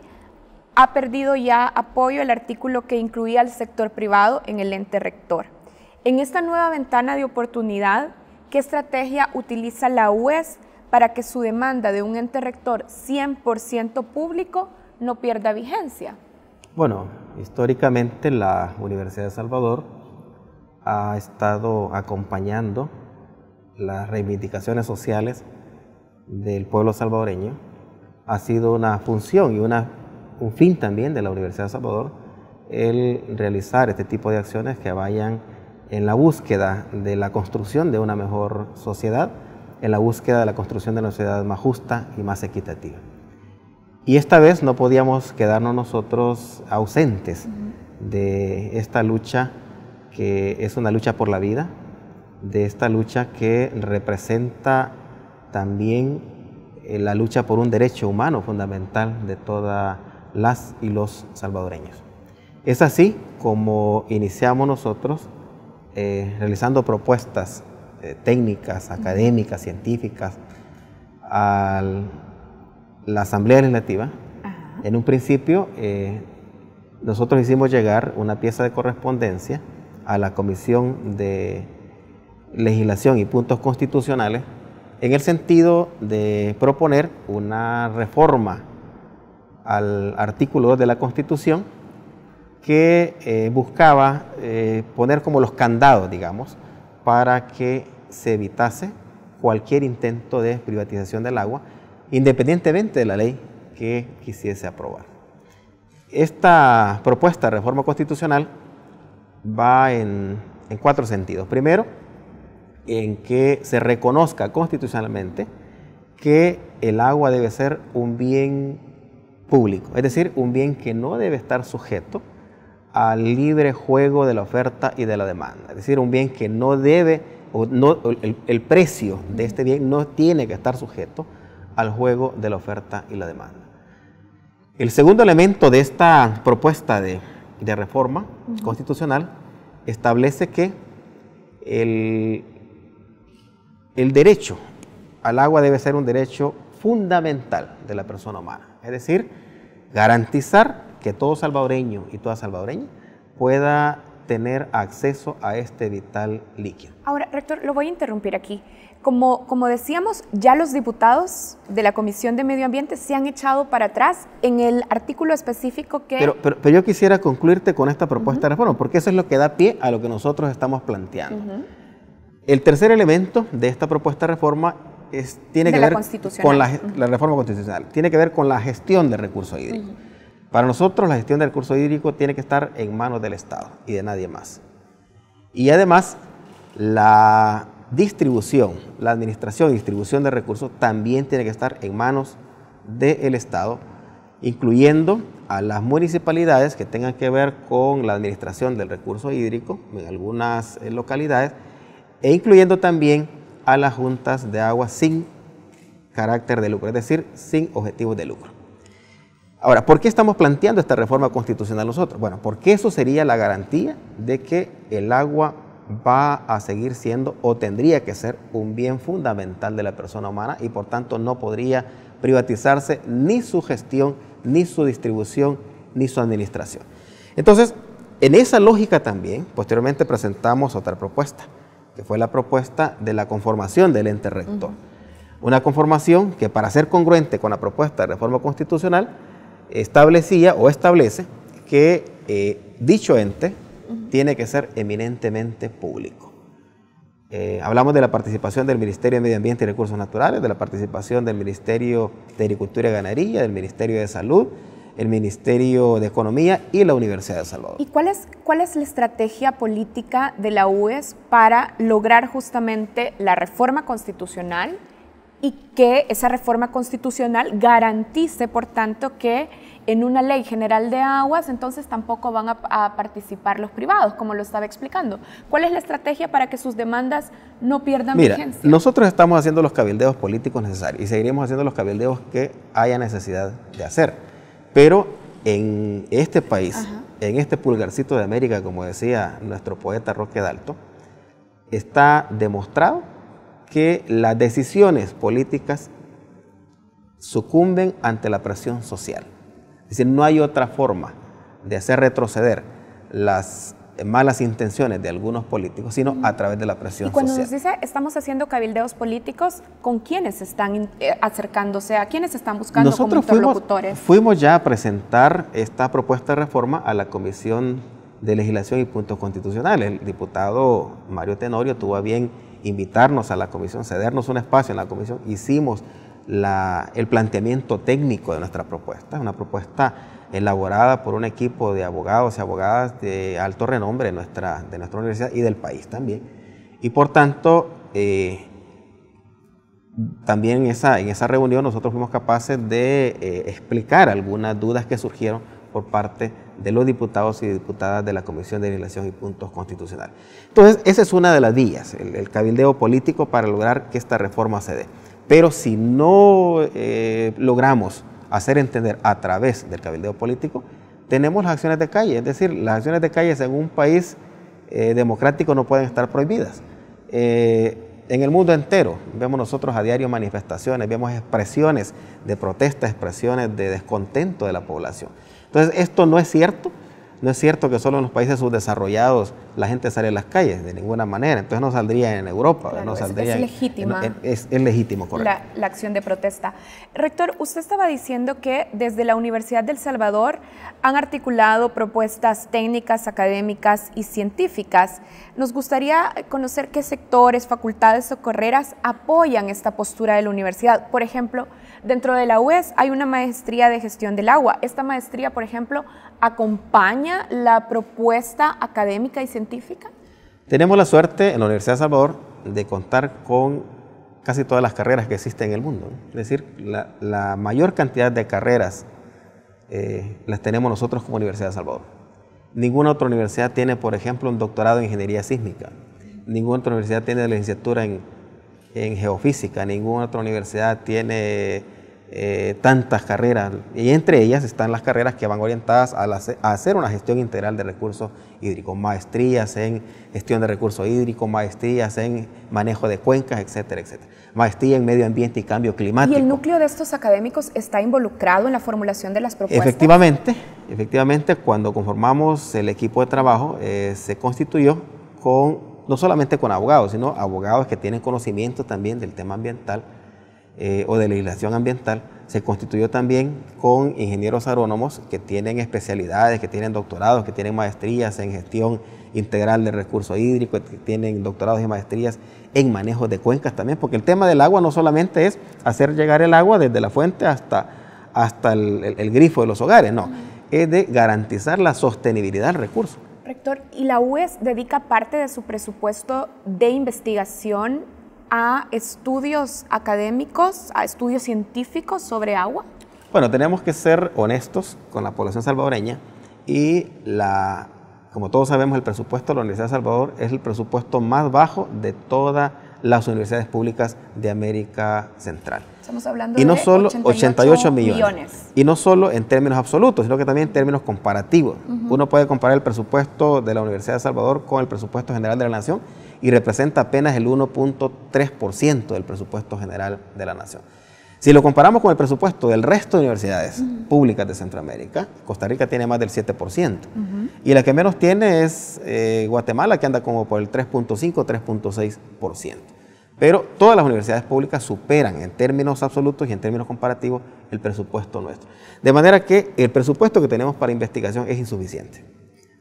ha perdido ya apoyo el artículo que incluía al sector privado en el ente rector. En esta nueva ventana de oportunidad, ¿qué estrategia utiliza la UES para que su demanda de un ente rector 100% público no pierda vigencia?
Bueno, históricamente la Universidad de Salvador ha estado acompañando las reivindicaciones sociales del pueblo salvadoreño. Ha sido una función y un fin también de la Universidad de Salvador el realizar este tipo de acciones que vayan en la búsqueda de la construcción de una mejor sociedad, en la búsqueda de la construcción de una sociedad más justa y más equitativa. Y esta vez no podíamos quedarnos nosotros ausentes de esta lucha que es una lucha por la vida, de esta lucha que representa también la lucha por un derecho humano fundamental de todas las y los salvadoreños. Es así como iniciamos nosotros realizando propuestas técnicas, académicas, científicas a la Asamblea Legislativa. En un principio nosotros hicimos llegar una pieza de correspondencia a la Comisión de Legislación y Puntos Constitucionales en el sentido de proponer una reforma al artículo 2 de la Constitución que buscaba poner como los candados, digamos, para que se evitase cualquier intento de privatización del agua, independientemente de la ley que quisiese aprobar. Esta propuesta de reforma constitucional va en 4 sentidos. Primero, en que se reconozca constitucionalmente que el agua debe ser un bien público, es decir, un bien que no debe estar sujeto al libre juego de la oferta y de la demanda, es decir, un bien que no debe, el precio de este bien no tiene que estar sujeto al juego de la oferta y la demanda. El segundo elemento de esta propuesta de reforma constitucional establece que el derecho al agua debe ser un derecho fundamental de la persona humana, es decir, garantizar que todo salvadoreño y toda salvadoreña pueda tener acceso a este vital líquido.
Ahora, rector, lo voy a interrumpir aquí. Como decíamos, ya los diputados de la Comisión de Medio Ambiente se han echado para atrás en el artículo específico que...
Pero yo quisiera concluirte con esta propuesta de reforma, porque eso es lo que da pie a lo que nosotros estamos planteando. El tercer elemento de esta propuesta de reforma tiene que ver con la reforma constitucional, tiene que ver con la gestión del recurso hídrico. Para nosotros la gestión del recurso hídrico tiene que estar en manos del Estado y de nadie más. Y además la distribución, la administración y distribución de recursos también tiene que estar en manos del Estado, incluyendo a las municipalidades que tengan que ver con la administración del recurso hídrico en algunas localidades, e incluyendo también a las juntas de agua sin carácter de lucro, es decir, sin objetivos de lucro. Ahora, ¿por qué estamos planteando esta reforma constitucional nosotros? Bueno, porque eso sería la garantía de que el agua va a seguir siendo o tendría que ser un bien fundamental de la persona humana y por tanto no podría privatizarse ni su gestión, ni su distribución, ni su administración. Entonces, en esa lógica también, posteriormente presentamos otra propuesta, que fue la propuesta de la conformación del ente rector. Una conformación que, para ser congruente con la propuesta de reforma constitucional, establecía o establece que dicho ente tiene que ser eminentemente público. Hablamos de la participación del Ministerio de Medio Ambiente y Recursos Naturales, de la participación del Ministerio de Agricultura y Ganadería, del Ministerio de Salud, el Ministerio de Economía y la Universidad de Salvador.
¿Y cuál es la estrategia política de la UES para lograr justamente la reforma constitucional y que esa reforma constitucional garantice, por tanto, que en una ley general de aguas, entonces tampoco van a participar los privados, como lo estaba explicando. ¿Cuál es la estrategia para que sus demandas no pierdan vigencia?
Nosotros estamos haciendo los cabildeos políticos necesarios y seguiremos haciendo los cabildeos que haya necesidad de hacer. Pero en este país, en este pulgarcito de América, como decía nuestro poeta Roque Dalto, está demostrado que las decisiones políticas sucumben ante la presión social. Es decir, no hay otra forma de hacer retroceder las malas intenciones de algunos políticos, sino a través de la presión social.
Y cuando nos dice, estamos haciendo cabildeos políticos, ¿con quiénes están acercándose? ¿A quiénes están buscando como interlocutores?
Fuimos ya a presentar esta propuesta de reforma a la Comisión de Legislación y Puntos Constitucionales. El diputado Mario Tenorio tuvo a bien invitarnos a la comisión, cedernos un espacio en la comisión. Hicimos el planteamiento técnico de nuestra propuesta, una propuesta elaborada por un equipo de abogados y abogadas de alto renombre de nuestra universidad y del país también. Y por tanto, también en esa reunión nosotros fuimos capaces de explicar algunas dudas que surgieron por parte de los diputados y diputadas de la Comisión de Legislación y Puntos Constitucionales. Entonces, esa es una de las vías, el cabildeo político para lograr que esta reforma se dé. Pero si no logramos hacer entender a través del cabildeo político, tenemos las acciones de calle. Es decir, las acciones de calle en un país democrático no pueden estar prohibidas. En el mundo entero vemos nosotros a diario manifestaciones, vemos expresiones de protesta, expresiones de descontento de la población. Entonces, esto no es cierto. No es cierto que solo en los países subdesarrollados la gente sale a las calles, de ninguna manera. Entonces no saldría en Europa.
Claro,
no saldría
es legítima.
Es legítimo, correcto.
La acción de protesta. Rector, usted estaba diciendo que desde la Universidad del Salvador han articulado propuestas técnicas, académicas y científicas. Nos gustaría conocer qué sectores, facultades o carreras apoyan esta postura de la universidad. Por ejemplo, dentro de la UES hay una maestría de gestión del agua. Esta maestría, por ejemplo, ¿acompaña la propuesta académica y científica?
Tenemos la suerte en la Universidad de Salvador de contar con casi todas las carreras que existen en el mundo, ¿no? Es decir, la mayor cantidad de carreras las tenemos nosotros como Universidad de Salvador. Ninguna otra universidad tiene, por ejemplo, un doctorado en ingeniería sísmica. Ninguna otra universidad tiene licenciatura en geofísica. Ninguna otra universidad tiene tantas carreras, y entre ellas están las carreras que van orientadas a hacer una gestión integral de recursos hídricos, maestrías en gestión de recursos hídricos, maestrías en manejo de cuencas, etcétera, etcétera. Maestría en medio ambiente y cambio climático.
¿Y el núcleo de estos académicos está involucrado en la formulación de las propuestas?
Efectivamente, cuando conformamos el equipo de trabajo, se constituyó no solamente con abogados, sino abogados que tienen conocimiento también del tema ambiental, o de legislación ambiental. Se constituyó también con ingenieros agrónomos que tienen especialidades, que tienen doctorados, que tienen maestrías en gestión integral de recursos hídricos, que tienen doctorados y maestrías en manejo de cuencas también, porque el tema del agua no solamente es hacer llegar el agua desde la fuente hasta el grifo de los hogares, no, es de garantizar la sostenibilidad del recurso.
Rector, ¿y la UES dedica parte de su presupuesto de investigación a estudios académicos, a estudios científicos sobre agua?
Bueno, tenemos que ser honestos con la población salvadoreña y como todos sabemos, el presupuesto de la Universidad de Salvador es el presupuesto más bajo de todas las universidades públicas de América Central.
Estamos hablando
de
88 millones.
Y no solo en términos absolutos, sino que también en términos comparativos. Uno puede comparar el presupuesto de la Universidad de Salvador con el presupuesto general de la Nación y representa apenas el 1.3% del presupuesto general de la Nación. Si lo comparamos con el presupuesto del resto de universidades públicas de Centroamérica, Costa Rica tiene más del 7%. Y la que menos tiene es Guatemala, que anda como por el 3.5, 3.6%. Pero todas las universidades públicas superan en términos absolutos y en términos comparativos el presupuesto nuestro. De manera que el presupuesto que tenemos para investigación es insuficiente.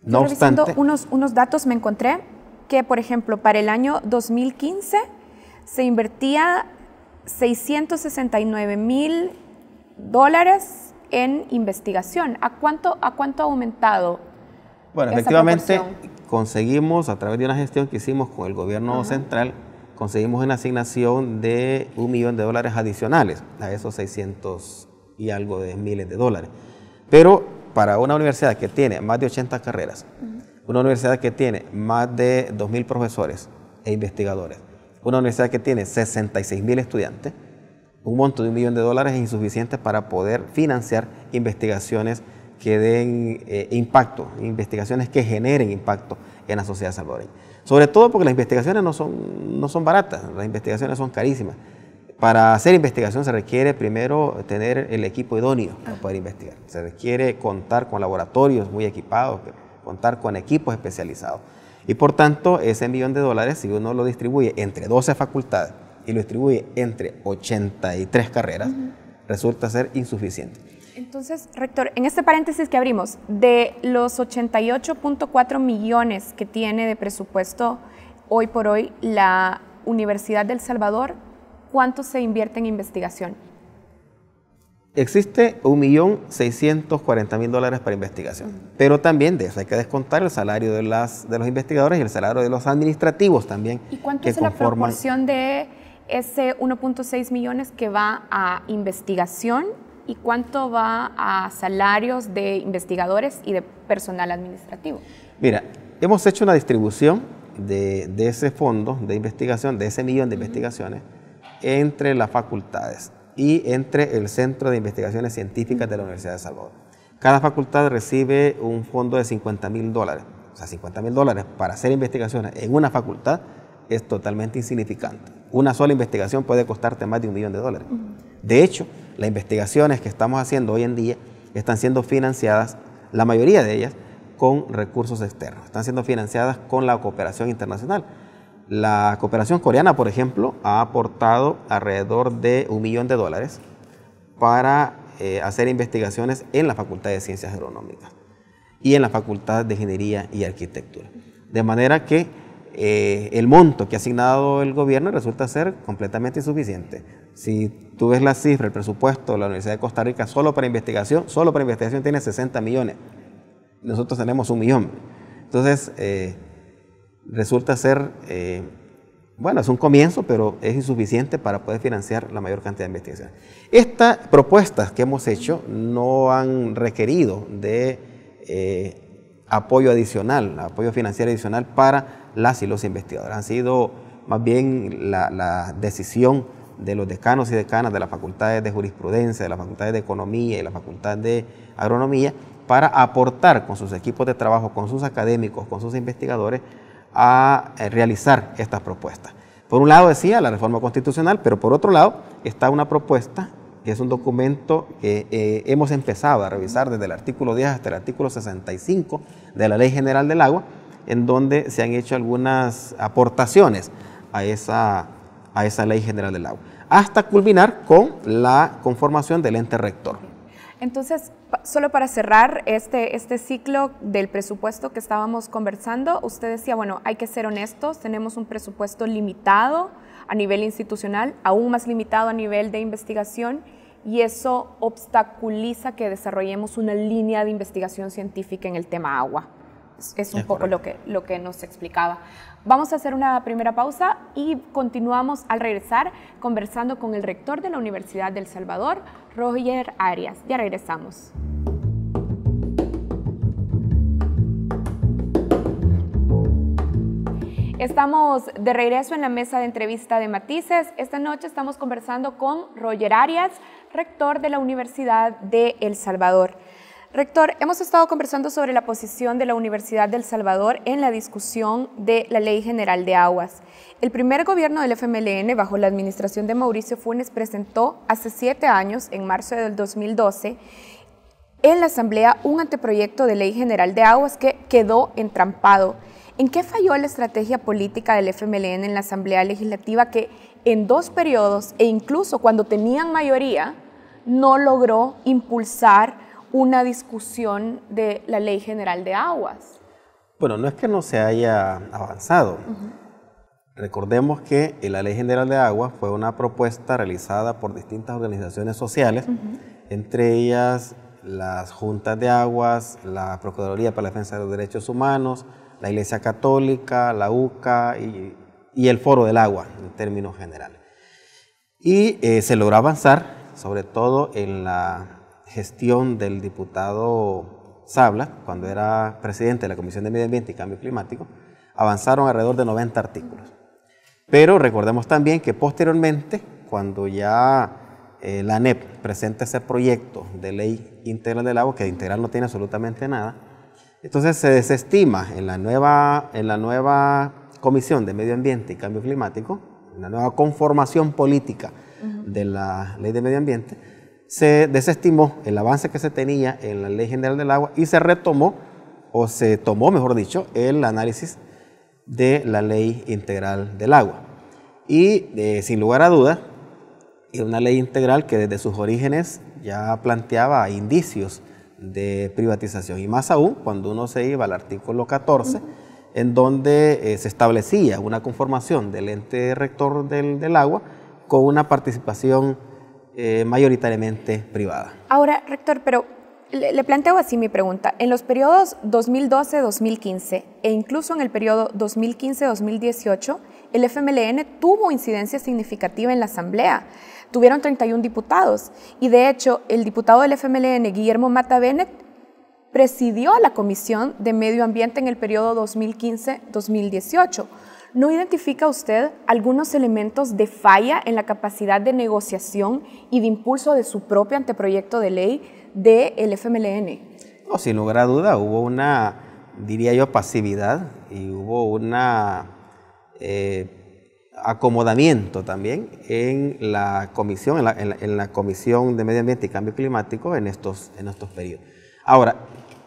No obstante, unos datos me encontré que, por ejemplo, para el año 2015 se invertía $669,000 en investigación. ¿A cuánto ha aumentado?
Bueno, efectivamente conseguimos, a través de una gestión que hicimos con el gobierno central, conseguimos una asignación de $1 millón adicionales a esos 600 y algo de miles de dólares. Pero para una universidad que tiene más de 80 carreras, una universidad que tiene más de 2.000 profesores e investigadores, una universidad que tiene 66.000 estudiantes, un monto de $1 millón es insuficiente para poder financiar investigaciones que den impacto, investigaciones que generen impacto en la sociedad salvadoreña. Sobre todo porque las investigaciones no son baratas, las investigaciones son carísimas. Para hacer investigación se requiere primero tener el equipo idóneo para poder investigar. Se requiere contar con laboratorios muy equipados, contar con equipos especializados. Y por tanto, ese $1 millón, si uno lo distribuye entre 12 facultades y lo distribuye entre 83 carreras, resulta ser insuficiente.
Entonces, rector, en este paréntesis que abrimos, de los 88.4 millones que tiene de presupuesto hoy por hoy la Universidad del Salvador, ¿cuánto se invierte en investigación?
Existe $1.640.000 para investigación, pero también de eso hay que descontar el salario de los investigadores y el salario de los administrativos también.
¿Y cuánto es la proporción de ese 1.6 millones que va a investigación y cuánto va a salarios de investigadores y de personal administrativo?
Mira, hemos hecho una distribución de ese fondo de investigación, de ese $1 millón de investigaciones, entre las facultades y entre el Centro de Investigaciones Científicas de la Universidad de El Salvador. Cada facultad recibe un fondo de $50.000. O sea, $50.000 para hacer investigaciones en una facultad es totalmente insignificante. Una sola investigación puede costarte más de $1 millón. De hecho, las investigaciones que estamos haciendo hoy en día están siendo financiadas, la mayoría de ellas, con recursos externos. Están siendo financiadas con la cooperación internacional. La cooperación coreana, por ejemplo, ha aportado alrededor de $1 millón para hacer investigaciones en la Facultad de Ciencias Agronómicas y en la Facultad de Ingeniería y Arquitectura. De manera que el monto que ha asignado el gobierno resulta ser completamente insuficiente. Si tú ves la cifra, el presupuesto de la Universidad de Costa Rica solo para investigación tiene 60 millones. Nosotros tenemos $1 millón. Entonces, resulta ser, bueno, es un comienzo, pero es insuficiente para poder financiar la mayor cantidad de investigación. Estas propuestas que hemos hecho no han requerido de apoyo adicional, apoyo financiero adicional para las y los investigadores. Han sido más bien la decisión de los decanos y decanas de las facultades de jurisprudencia, de las facultades de economía y la facultad de agronomía para aportar con sus equipos de trabajo, con sus académicos, con sus investigadores, a realizar estas propuestas. Por un lado decía la reforma constitucional, pero por otro lado está una propuesta que es un documento que hemos empezado a revisar desde el artículo 10 hasta el artículo 65 de la Ley General del Agua, en donde se han hecho algunas aportaciones a esa Ley General del Agua, hasta culminar con la conformación del ente rector.
Entonces, solo para cerrar este ciclo del presupuesto que estábamos conversando, usted decía, bueno, hay que ser honestos, tenemos un presupuesto limitado a nivel institucional, aún más limitado a nivel de investigación, y eso obstaculiza que desarrollemos una línea de investigación científica en el tema agua. Es un poco lo que nos explicaba. Vamos a hacer una primera pausa y continuamos al regresar conversando con el rector de la Universidad del Salvador, Roger Arias. Ya regresamos. Estamos de regreso en la mesa de entrevista de Matices. Esta noche estamos conversando con Roger Arias, rector de la Universidad de El Salvador. Rector, hemos estado conversando sobre la posición de la Universidad del Salvador en la discusión de la Ley General de Aguas. El primer gobierno del FMLN, bajo la administración de Mauricio Funes, presentó hace 7 años, en marzo del 2012, en la Asamblea un anteproyecto de Ley General de Aguas que quedó entrampado. ¿En qué falló la estrategia política del FMLN en la Asamblea Legislativa que en 2 periodos, e incluso cuando tenían mayoría, no logró impulsar una discusión de la Ley General de Aguas?
Bueno, no es que no se haya avanzado. Recordemos que la Ley General de Aguas fue una propuesta realizada por distintas organizaciones sociales, entre ellas las Juntas de Aguas, la Procuraduría para la Defensa de los Derechos Humanos, la Iglesia Católica, la UCA y y el Foro del Agua en términos generales. Y se logró avanzar, sobre todo en la gestión del diputado Sabla, cuando era presidente de la Comisión de Medio Ambiente y Cambio Climático, avanzaron alrededor de 90 artículos. Pero recordemos también que posteriormente, cuando ya la ANEP presenta ese proyecto de ley integral del agua, que de integral no tiene absolutamente nada, entonces se desestima en la nueva Comisión de Medio Ambiente y Cambio Climático, en la nueva conformación política de la Ley de Medio Ambiente, se desestimó el avance que se tenía en la Ley General del Agua y se retomó, o se tomó, mejor dicho, el análisis de la Ley Integral del Agua. Y sin lugar a dudas, es una ley integral que desde sus orígenes ya planteaba indicios de privatización, y más aún cuando uno se iba al artículo 14, en donde se establecía una conformación del ente rector del agua con una participación mayoritariamente privada.
Ahora, rector, pero le planteo así mi pregunta. En los periodos 2012-2015 e incluso en el periodo 2015-2018, el FMLN tuvo incidencia significativa en la Asamblea. Tuvieron 31 diputados y de hecho el diputado del FMLN, Guillermo Mata Bennett, presidió a la Comisión de Medio Ambiente en el periodo 2015-2018. ¿No identifica usted algunos elementos de falla en la capacidad de negociación y de impulso de su propio anteproyecto de ley del FMLN?
No, sin lugar a duda, hubo una, diría yo, pasividad y hubo una acomodamiento también en la comisión, en la Comisión de Medio Ambiente y Cambio Climático en estos periodos. Ahora,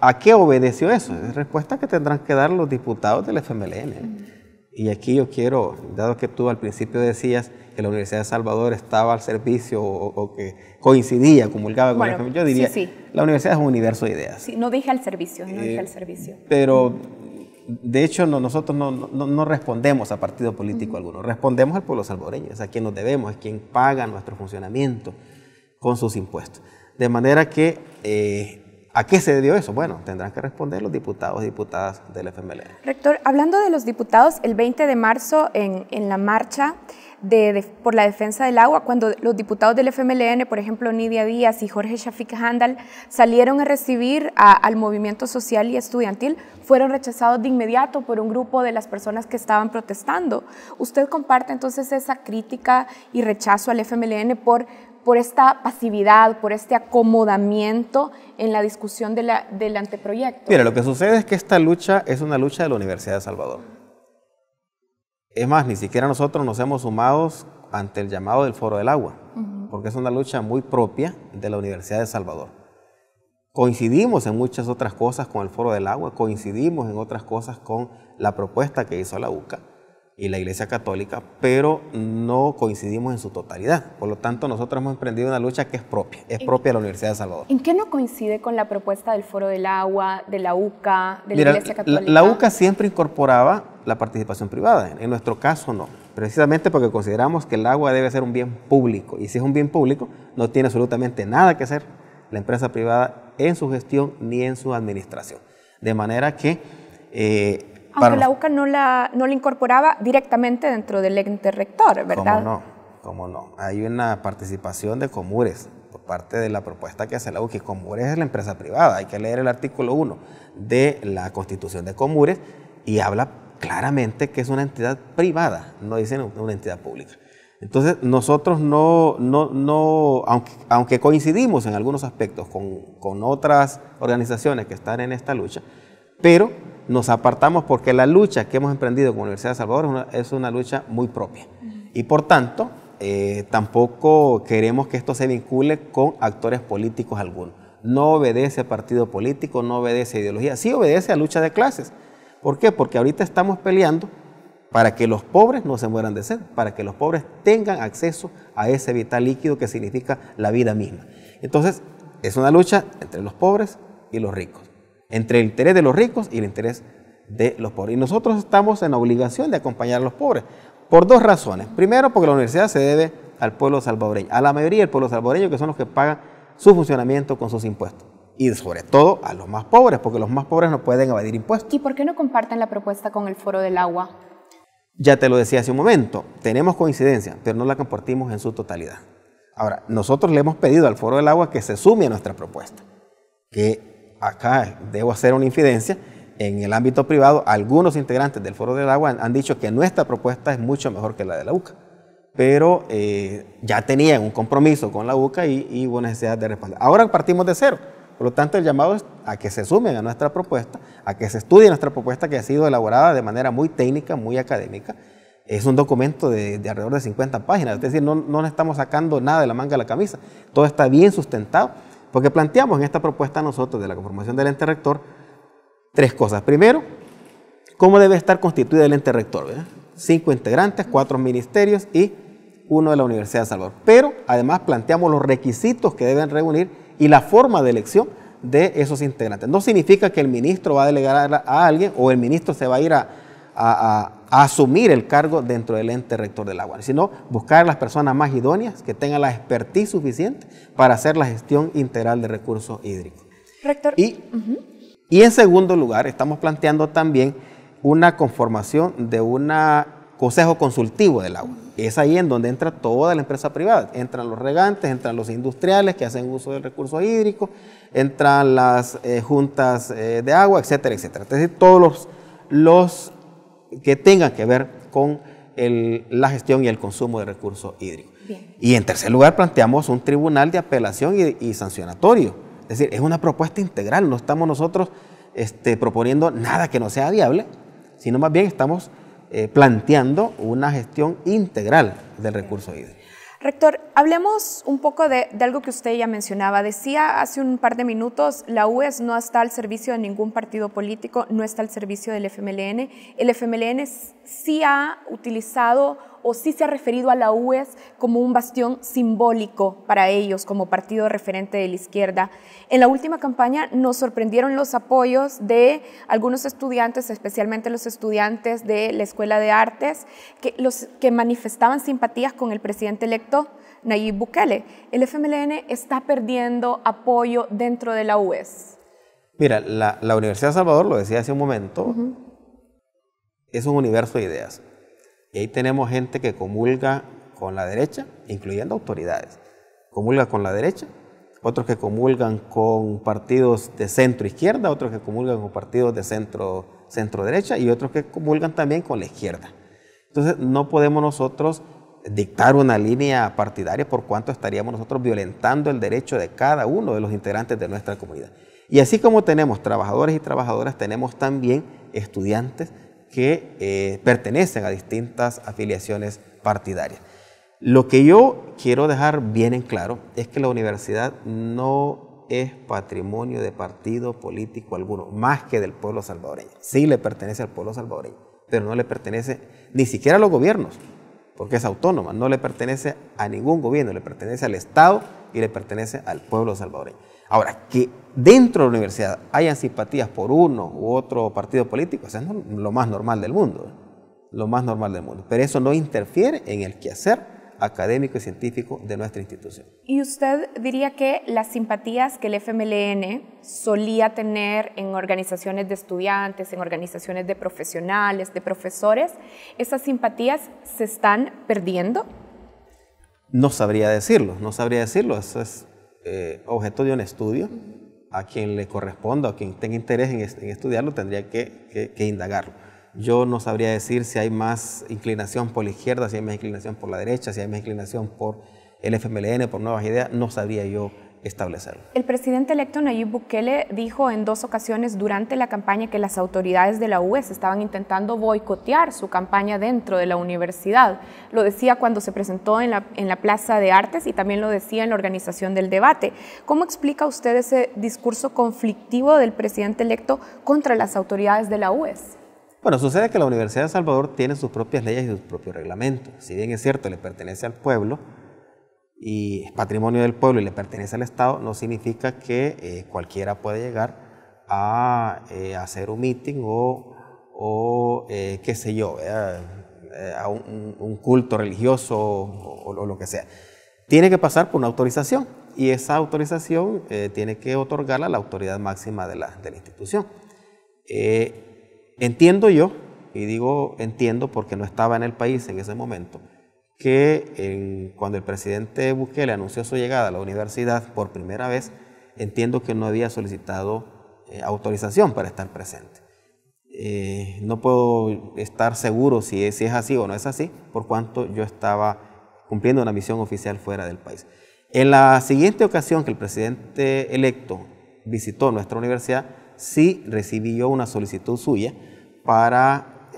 ¿a qué obedeció eso? Es respuesta que tendrán que dar los diputados del FMLN. Y aquí yo quiero, dado que tú al principio decías que la Universidad de Salvador estaba al servicio o que coincidía, comulgaba con el FMLN, yo diría, sí. La universidad es un universo de ideas.
Sí, no dije al servicio, no dije al servicio.
Pero, de hecho, nosotros no respondemos a partido político alguno, respondemos al pueblo salvadoreño, es a quien nos debemos, es quien paga nuestro funcionamiento con sus impuestos. De manera que, ¿a qué se debió eso? Bueno, tendrán que responder los diputados y diputadas del FMLN.
Rector, hablando de los diputados, el 20 de marzo en la marcha por la defensa del agua, cuando los diputados del FMLN, por ejemplo, Nidia Díaz y Jorge Shafik Handal, salieron a recibir al movimiento social y estudiantil, fueron rechazados de inmediato por un grupo de las personas que estaban protestando. ¿Usted comparte entonces esa crítica y rechazo al FMLN por esta pasividad, por este acomodamiento en la discusión del anteproyecto?
Mira, lo que sucede es que esta lucha es una lucha de la Universidad de Salvador. Es más, ni siquiera nosotros nos hemos sumado ante el llamado del Foro del Agua, porque es una lucha muy propia de la Universidad de Salvador. Coincidimos en muchas otras cosas con el Foro del Agua, coincidimos en otras cosas con la propuesta que hizo la UCA y la Iglesia Católica, pero no coincidimos en su totalidad. Por lo tanto, nosotros hemos emprendido una lucha que es propia de la Universidad de Salvador.
¿En qué no coincide con la propuesta del Foro del Agua, de la UCA, de la Iglesia Católica?
La UCA siempre incorporaba la participación privada, en nuestro caso no, precisamente porque consideramos que el agua debe ser un bien público, y si es un bien público, no tiene absolutamente nada que hacer la empresa privada en su gestión ni en su administración. De manera que
aunque la UCA no la incorporaba directamente dentro del ente rector, ¿verdad?
¿Cómo no? Hay una participación de Comures por parte de la propuesta que hace la UCA, y Comures es la empresa privada. Hay que leer el artículo 1 de la Constitución de Comures y habla claramente que es una entidad privada, no dicen una entidad pública. Entonces, nosotros aunque coincidimos en algunos aspectos con otras organizaciones que están en esta lucha, pero nos apartamos porque la lucha que hemos emprendido con la Universidad de Salvador es una lucha muy propia. Y por tanto, tampoco queremos que esto se vincule con actores políticos algunos. No obedece a partido político, no obedece a ideología, sí obedece a lucha de clases. ¿Por qué? Porque ahorita estamos peleando para que los pobres no se mueran de sed, para que los pobres tengan acceso a ese vital líquido que significa la vida misma. Entonces, es una lucha entre los pobres y los ricos, entre el interés de los ricos y el interés de los pobres. Y nosotros estamos en la obligación de acompañar a los pobres, por dos razones. Primero, porque la universidad se debe al pueblo salvadoreño, a la mayoría del pueblo salvadoreño, que son los que pagan su funcionamiento con sus impuestos. Y sobre todo a los más pobres, porque los más pobres no pueden evadir impuestos.
¿Y por qué no comparten la propuesta con el Foro del Agua?
Ya te lo decía hace un momento, tenemos coincidencia, pero no la compartimos en su totalidad. Ahora, nosotros le hemos pedido al Foro del Agua que se sume a nuestra propuesta, que acá debo hacer una infidencia. En el ámbito privado, algunos integrantes del Foro del Agua han dicho que nuestra propuesta es mucho mejor que la de la UCA, pero ya tenían un compromiso con la UCA y hubo necesidad de respaldar. Ahora partimos de cero, por lo tanto el llamado es a que se sumen a nuestra propuesta, a que se estudie nuestra propuesta, que ha sido elaborada de manera muy técnica, muy académica. Es un documento de alrededor de 50 páginas, es decir, no estamos sacando nada de la manga de la camisa, todo está bien sustentado, porque planteamos en esta propuesta nosotros de la conformación del ente rector 3 cosas. Primero, ¿cómo debe estar constituido el ente rector? ¿Verdad? 5 integrantes, 4 ministerios y 1 de la Universidad de El Salvador. Pero además planteamos los requisitos que deben reunir y la forma de elección de esos integrantes. No significa que el ministro va a delegar a alguien o el ministro se va a ir a asumir el cargo dentro del ente rector del agua, sino buscar las personas más idóneas que tengan la expertise suficiente para hacer la gestión integral de recursos hídricos.
Rector.
Y en segundo lugar, estamos planteando también una conformación de un consejo consultivo del agua. Es ahí en donde entra toda la empresa privada. Entran los regantes, entran los industriales que hacen uso del recurso hídrico, entran las juntas de agua, etcétera, etcétera. Es decir, todos los que tengan que ver con la gestión y el consumo de recursos hídricos. Bien. Y en tercer lugar, planteamos un tribunal de apelación y sancionatorio. Es decir, es una propuesta integral, no estamos nosotros proponiendo nada que no sea viable, sino más bien estamos planteando una gestión integral del recurso hídrico.
Rector, hablemos un poco de algo que usted ya mencionaba. Decía hace un par de minutos, la UES no está al servicio de ningún partido político, no está al servicio del FMLN. El FMLN sí ha utilizado o sí se ha referido a la UES como un bastión simbólico para ellos, como partido referente de la izquierda. En la última campaña nos sorprendieron los apoyos de algunos estudiantes, especialmente los estudiantes de la Escuela de Artes, que manifestaban simpatías con el presidente electo Nayib Bukele. El FMLN está perdiendo apoyo dentro de la UES.
Mira, la Universidad de El Salvador, lo decía hace un momento, es un universo de ideas. Y ahí tenemos gente que comulga con la derecha, incluyendo autoridades. Comulga con la derecha, otros que comulgan con partidos de centro-izquierda, otros que comulgan con partidos de centro-derecha y otros que comulgan también con la izquierda. Entonces, no podemos nosotros dictar una línea partidaria por cuanto estaríamos nosotros violentando el derecho de cada uno de los integrantes de nuestra comunidad. Y así como tenemos trabajadores y trabajadoras, tenemos también estudiantes que pertenecen a distintas afiliaciones partidarias. Lo que yo quiero dejar bien en claro es que la universidad no es patrimonio de partido político alguno, más que del pueblo salvadoreño. Sí le pertenece al pueblo salvadoreño, pero no le pertenece ni siquiera a los gobiernos, porque es autónoma, no le pertenece a ningún gobierno, le pertenece al Estado y le pertenece al pueblo salvadoreño. Ahora, que dentro de la universidad hayan simpatías por uno u otro partido político, eso es lo más normal del mundo, lo más normal del mundo. Pero eso no interfiere en el quehacer académico y científico de nuestra institución.
¿Y usted diría que las simpatías que el FMLN solía tener en organizaciones de estudiantes, en organizaciones de profesionales, de profesores, esas simpatías se están perdiendo?
No sabría decirlo, eso es objeto de un estudio. A quien le corresponda o quien tenga interés en estudiarlo tendría que indagarlo. Yo no sabría decir si hay más inclinación por la izquierda, si hay más inclinación por la derecha, si hay más inclinación por el FMLN, por Nuevas Ideas, no sabría yo establecerlo.
El presidente electo Nayib Bukele dijo en 2 ocasiones durante la campaña que las autoridades de la UES estaban intentando boicotear su campaña dentro de la universidad. Lo decía cuando se presentó en la Plaza de Artes y también lo decía en la organización del debate. ¿Cómo explica usted ese discurso conflictivo del presidente electo contra las autoridades de la UES?
Bueno, sucede que la Universidad de El Salvador tiene sus propias leyes y sus propios reglamentos. Si bien es cierto, le pertenece al pueblo y es patrimonio del pueblo y le pertenece al Estado, no significa que cualquiera puede llegar a hacer un meeting o qué sé yo, a un culto religioso o lo que sea. Tiene que pasar por una autorización y esa autorización tiene que otorgarla la autoridad máxima de la institución. Entiendo yo y digo entiendo porque no estaba en el país en ese momento, que cuando el presidente Bukele anunció su llegada a la universidad por primera vez, entiendo que no había solicitado autorización para estar presente. No puedo estar seguro si es así o no es así, por cuanto yo estaba cumpliendo una misión oficial fuera del país. En la siguiente ocasión que el presidente electo visitó nuestra universidad, sí recibí yo una solicitud suya para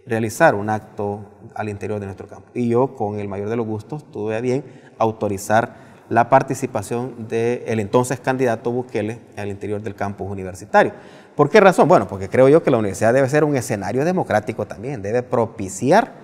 realizar un acto al interior de nuestro campo. Y yo, con el mayor de los gustos, tuve a bien autorizar la participación del entonces candidato Bukele al interior del campus universitario. ¿Por qué razón? Bueno, porque creo yo que la universidad debe ser un escenario democrático también, debe propiciar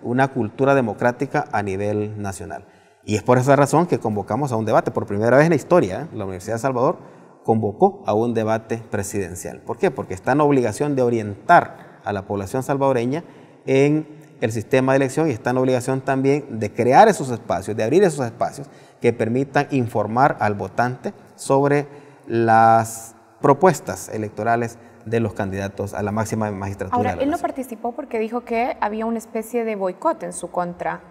una cultura democrática a nivel nacional. Y es por esa razón que convocamos a un debate. Por primera vez en la historia, la Universidad de Salvador convocó a un debate presidencial. ¿Por qué? Porque está en obligación de orientar a la población salvadoreña en el sistema de elección y está en obligación también de crear esos espacios, de abrir esos espacios que permitan informar al votante sobre las propuestas electorales de los candidatos a la máxima magistratura.
Ahora, él no participó porque dijo que había una especie de boicot en su contra.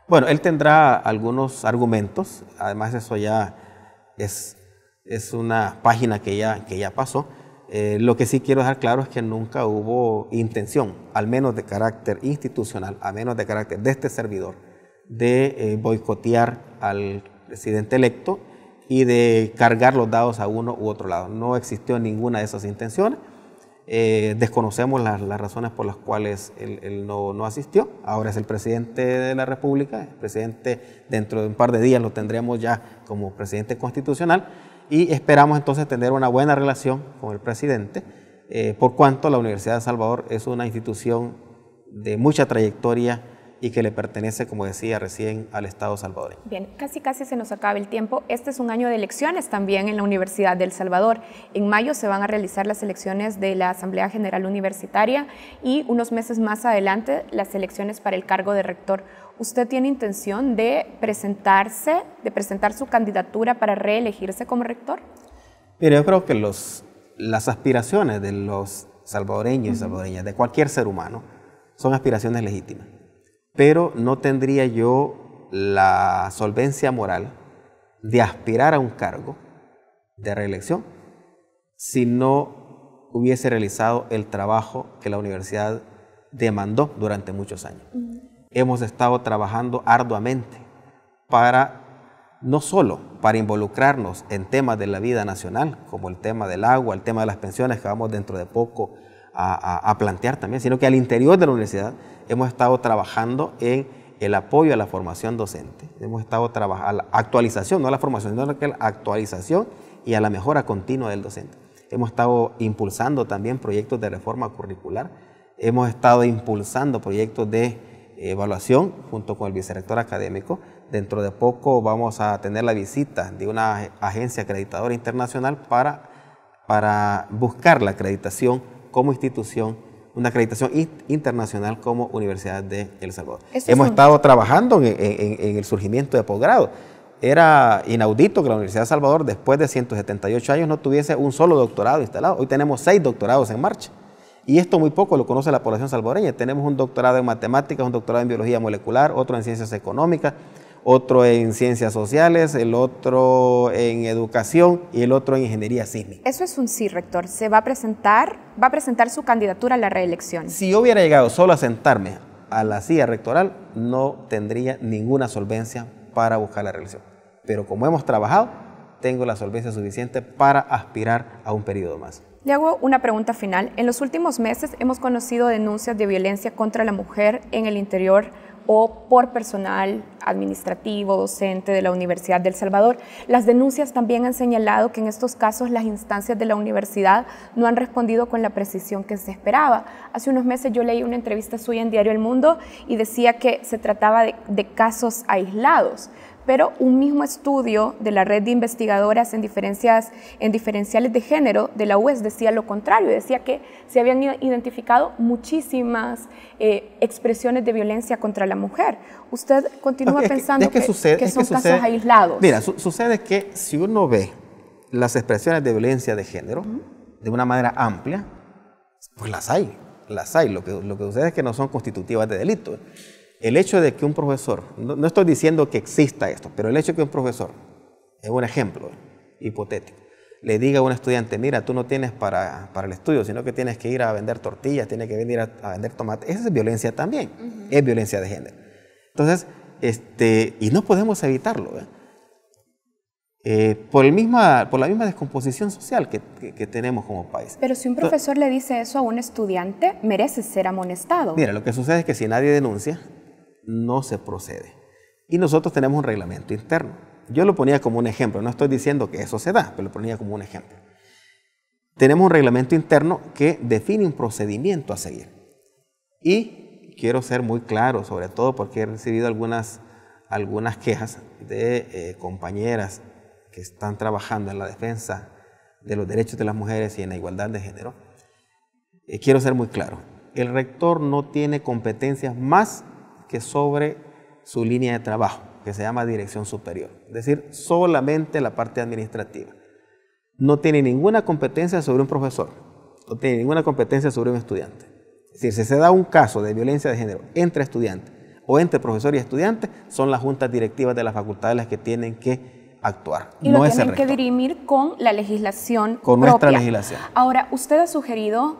Bueno, él tendrá algunos argumentos, además eso ya es una página que ya pasó. Lo que sí quiero dejar claro es que nunca hubo intención, al menos de carácter institucional, al menos de carácter de este servidor, de boicotear al presidente electo y de cargar los dados a uno u otro lado. No existió ninguna de esas intenciones. Desconocemos las razones por las cuales él no asistió. Ahora es el presidente de la República, el presidente, dentro de un par de días lo tendremos ya como presidente constitucional y esperamos entonces tener una buena relación con el presidente, por cuanto la Universidad de El Salvador es una institución de mucha trayectoria y que le pertenece, como decía recién, al Estado salvadoreño.
Bien, casi se nos acaba el tiempo. Este es un año de elecciones también en la Universidad de El Salvador. En mayo se van a realizar las elecciones de la Asamblea General Universitaria y unos meses más adelante las elecciones para el cargo de rector. ¿Usted tiene intención de presentar su candidatura para reelegirse como rector?
Mire, yo creo que las aspiraciones de los salvadoreños y salvadoreñas, de cualquier ser humano, son aspiraciones legítimas. Pero no tendría yo la solvencia moral de aspirar a un cargo de reelección si no hubiese realizado el trabajo que la universidad demandó durante muchos años. Hemos estado trabajando arduamente no solo para involucrarnos en temas de la vida nacional, como el tema del agua, el tema de las pensiones que vamos dentro de poco a plantear también, sino que al interior de la universidad hemos estado trabajando en el apoyo a la formación docente. Hemos estado trabajando a la actualización, no a la formación, sino a la actualización y a la mejora continua del docente. Hemos estado impulsando también proyectos de reforma curricular. Hemos estado impulsando proyectos de evaluación junto con el vicerrector académico. Dentro de poco vamos a tener la visita de una agencia acreditadora internacional para buscar la acreditación como institución, una acreditación internacional como Universidad de El Salvador. Hemos estado trabajando en el surgimiento de posgrado. Era inaudito que la Universidad de El Salvador, después de 178 años, no tuviese un solo doctorado instalado. Hoy tenemos 6 doctorados en marcha. Y esto muy poco lo conoce la población salvadoreña. Tenemos un doctorado en matemáticas, un doctorado en biología molecular, otro en ciencias económicas, otro en ciencias sociales, el otro en educación y el otro en ingeniería sísmica.
Eso es un sí, rector. ¿Se va a presentar su candidatura a la reelección?
Si yo hubiera llegado solo a sentarme a la silla rectoral, no tendría ninguna solvencia para buscar la reelección. Pero como hemos trabajado, tengo la solvencia suficiente para aspirar a un periodo más.
Le hago una pregunta final. En los últimos meses hemos conocido denuncias de violencia contra la mujer en el interior o por personal administrativo, docente de la Universidad de El Salvador. Las denuncias también han señalado que en estos casos las instancias de la universidad no han respondido con la precisión que se esperaba. Hace unos meses yo leí una entrevista suya en Diario El Mundo y decía que se trataba de casos aislados. Pero un mismo estudio de la red de investigadoras en diferenciales de género de la UES decía lo contrario, decía que se habían identificado muchísimas expresiones de violencia contra la mujer. ¿Usted continúa pensando que son casos aislados?
Mira, sucede que si uno ve las expresiones de violencia de género de una manera amplia, pues las hay. las hay. Lo que sucede es que no son constitutivas de delito. El hecho de que un profesor, no estoy diciendo que exista esto, pero el hecho de que un profesor, es un ejemplo hipotético, le diga a un estudiante, mira, tú no tienes para el estudio, sino que tienes que ir a vender tortillas, tienes que venir a vender tomates, esa es violencia también, es violencia de género. Entonces, y no podemos evitarlo, por la misma descomposición social que tenemos como país.
Pero si un profesor le dice eso a un estudiante, merece ser amonestado.
Mira, lo que sucede es que si nadie denuncia, no se procede. Y nosotros tenemos un reglamento interno. Yo lo ponía como un ejemplo, no estoy diciendo que eso se da, pero lo ponía como un ejemplo. Tenemos un reglamento interno que define un procedimiento a seguir. Y quiero ser muy claro, sobre todo porque he recibido algunas quejas de compañeras que están trabajando en la defensa de los derechos de las mujeres y en la igualdad de género. Quiero ser muy claro, el rector no tiene competencias más que sobre su línea de trabajo, que se llama dirección superior, es decir, solamente la parte administrativa. No tiene ninguna competencia sobre un profesor, no tiene ninguna competencia sobre un estudiante. Es decir, si se da un caso de violencia de género entre estudiantes o entre profesor y estudiante, son las juntas directivas de las facultades las que tienen que actuar.
Y lo tienen que dirimir con la legislación propia.
Con nuestra legislación.
Ahora, usted ha sugerido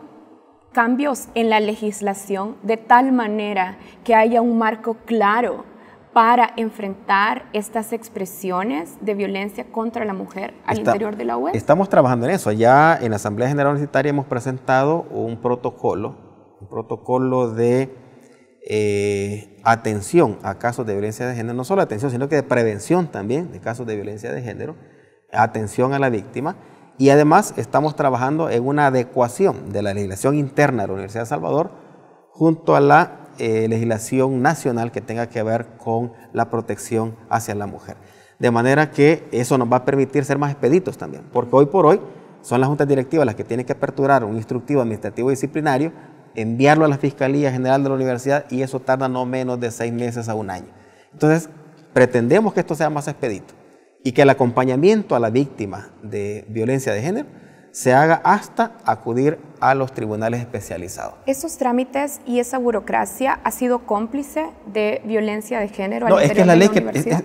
cambios en la legislación de tal manera que haya un marco claro para enfrentar estas expresiones de violencia contra la mujer al interior de la UES.
Estamos trabajando en eso. Ya en la Asamblea General Universitaria hemos presentado un protocolo de atención a casos de violencia de género, no solo atención, sino que de prevención también de casos de violencia de género, atención a la víctima, y además estamos trabajando en una adecuación de la legislación interna de la Universidad de El Salvador junto a la legislación nacional que tenga que ver con la protección hacia la mujer. De manera que eso nos va a permitir ser más expeditos también, porque hoy por hoy son las juntas directivas las que tienen que aperturar un instructivo administrativo disciplinario, enviarlo a la Fiscalía General de la Universidad, y eso tarda no menos de 6 meses a 1 año. Entonces, pretendemos que esto sea más expedito y que el acompañamiento a la víctima de violencia de género se haga hasta acudir a los tribunales especializados.
¿Esos trámites y esa burocracia ha sido cómplice de violencia de género?
No, es que la ley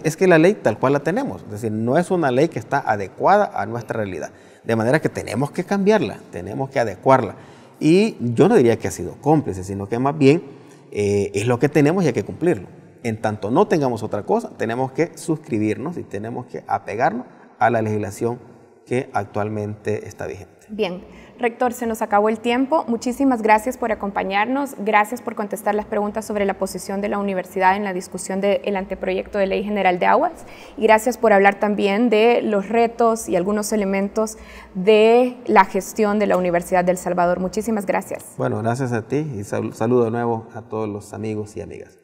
es que la ley tal cual la tenemos, es decir, no es una ley que está adecuada a nuestra realidad, de manera que tenemos que cambiarla, tenemos que adecuarla. Y yo no diría que ha sido cómplice, sino que más bien es lo que tenemos y hay que cumplirlo. En tanto no tengamos otra cosa, tenemos que suscribirnos y tenemos que apegarnos a la legislación que actualmente está vigente.
Bien, rector, se nos acabó el tiempo. Muchísimas gracias por acompañarnos, gracias por contestar las preguntas sobre la posición de la universidad en la discusión del anteproyecto de Ley General de Aguas, y gracias por hablar también de los retos y algunos elementos de la gestión de la Universidad de El Salvador. Muchísimas gracias.
Bueno, gracias a ti y saludo de nuevo a todos los amigos y amigas.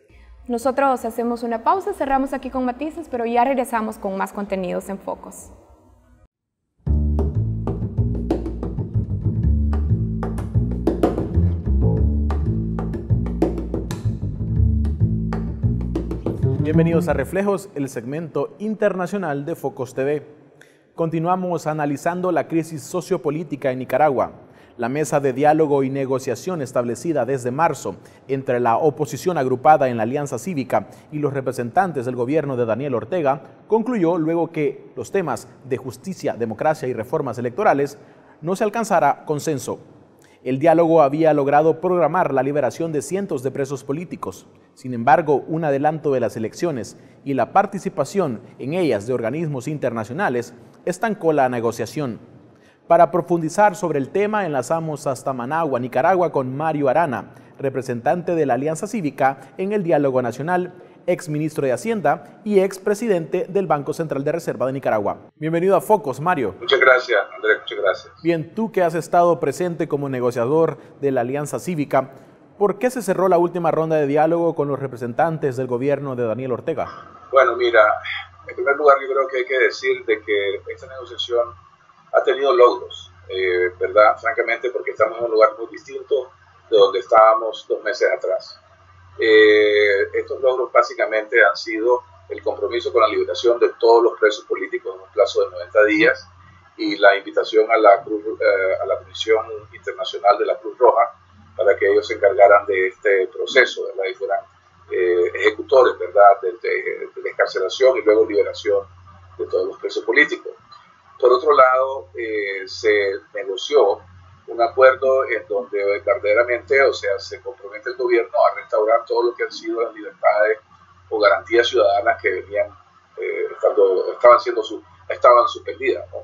Nosotros hacemos una pausa, cerramos aquí con matices, pero ya regresamos con más contenidos en Focos.
Bienvenidos a Reflejos, el segmento internacional de Focos TV. Continuamos analizando la crisis sociopolítica en Nicaragua. La mesa de diálogo y negociación establecida desde marzo entre la oposición agrupada en la Alianza Cívica y los representantes del gobierno de Daniel Ortega concluyó luego que los temas de justicia, democracia y reformas electorales no se alcanzara consenso. El diálogo había logrado programar la liberación de cientos de presos políticos. Sin embargo, un adelanto de las elecciones y la participación en ellas de organismos internacionales estancó la negociación. Para profundizar sobre el tema, enlazamos hasta Managua, Nicaragua, con Mario Arana, representante de la Alianza Cívica en el Diálogo Nacional, ex ministro de Hacienda y ex presidente del Banco Central de Reserva de Nicaragua. Bienvenido a Focos, Mario.
Muchas gracias, Andrés, muchas gracias.
Bien, tú que has estado presente como negociador de la Alianza Cívica, ¿por qué se cerró la última ronda de diálogo con los representantes del gobierno de Daniel Ortega?
Bueno, mira, en primer lugar yo creo que hay que decir de que esta negociación ha tenido logros, ¿verdad? Francamente, porque estamos en un lugar muy distinto de donde estábamos 2 meses atrás. Estos logros básicamente han sido el compromiso con la liberación de todos los presos políticos en un plazo de 90 días y la invitación a la Comisión Internacional de la Cruz Roja para que ellos se encargaran de este proceso, ¿verdad? Y fueran ejecutores, ¿verdad? De la excarcelación y luego liberación de todos los presos políticos. Por otro lado, se negoció un acuerdo en donde verdaderamente, o sea, se compromete el gobierno a restaurar todo lo que han sido las libertades o garantías ciudadanas que venían estaban suspendidas, ¿no?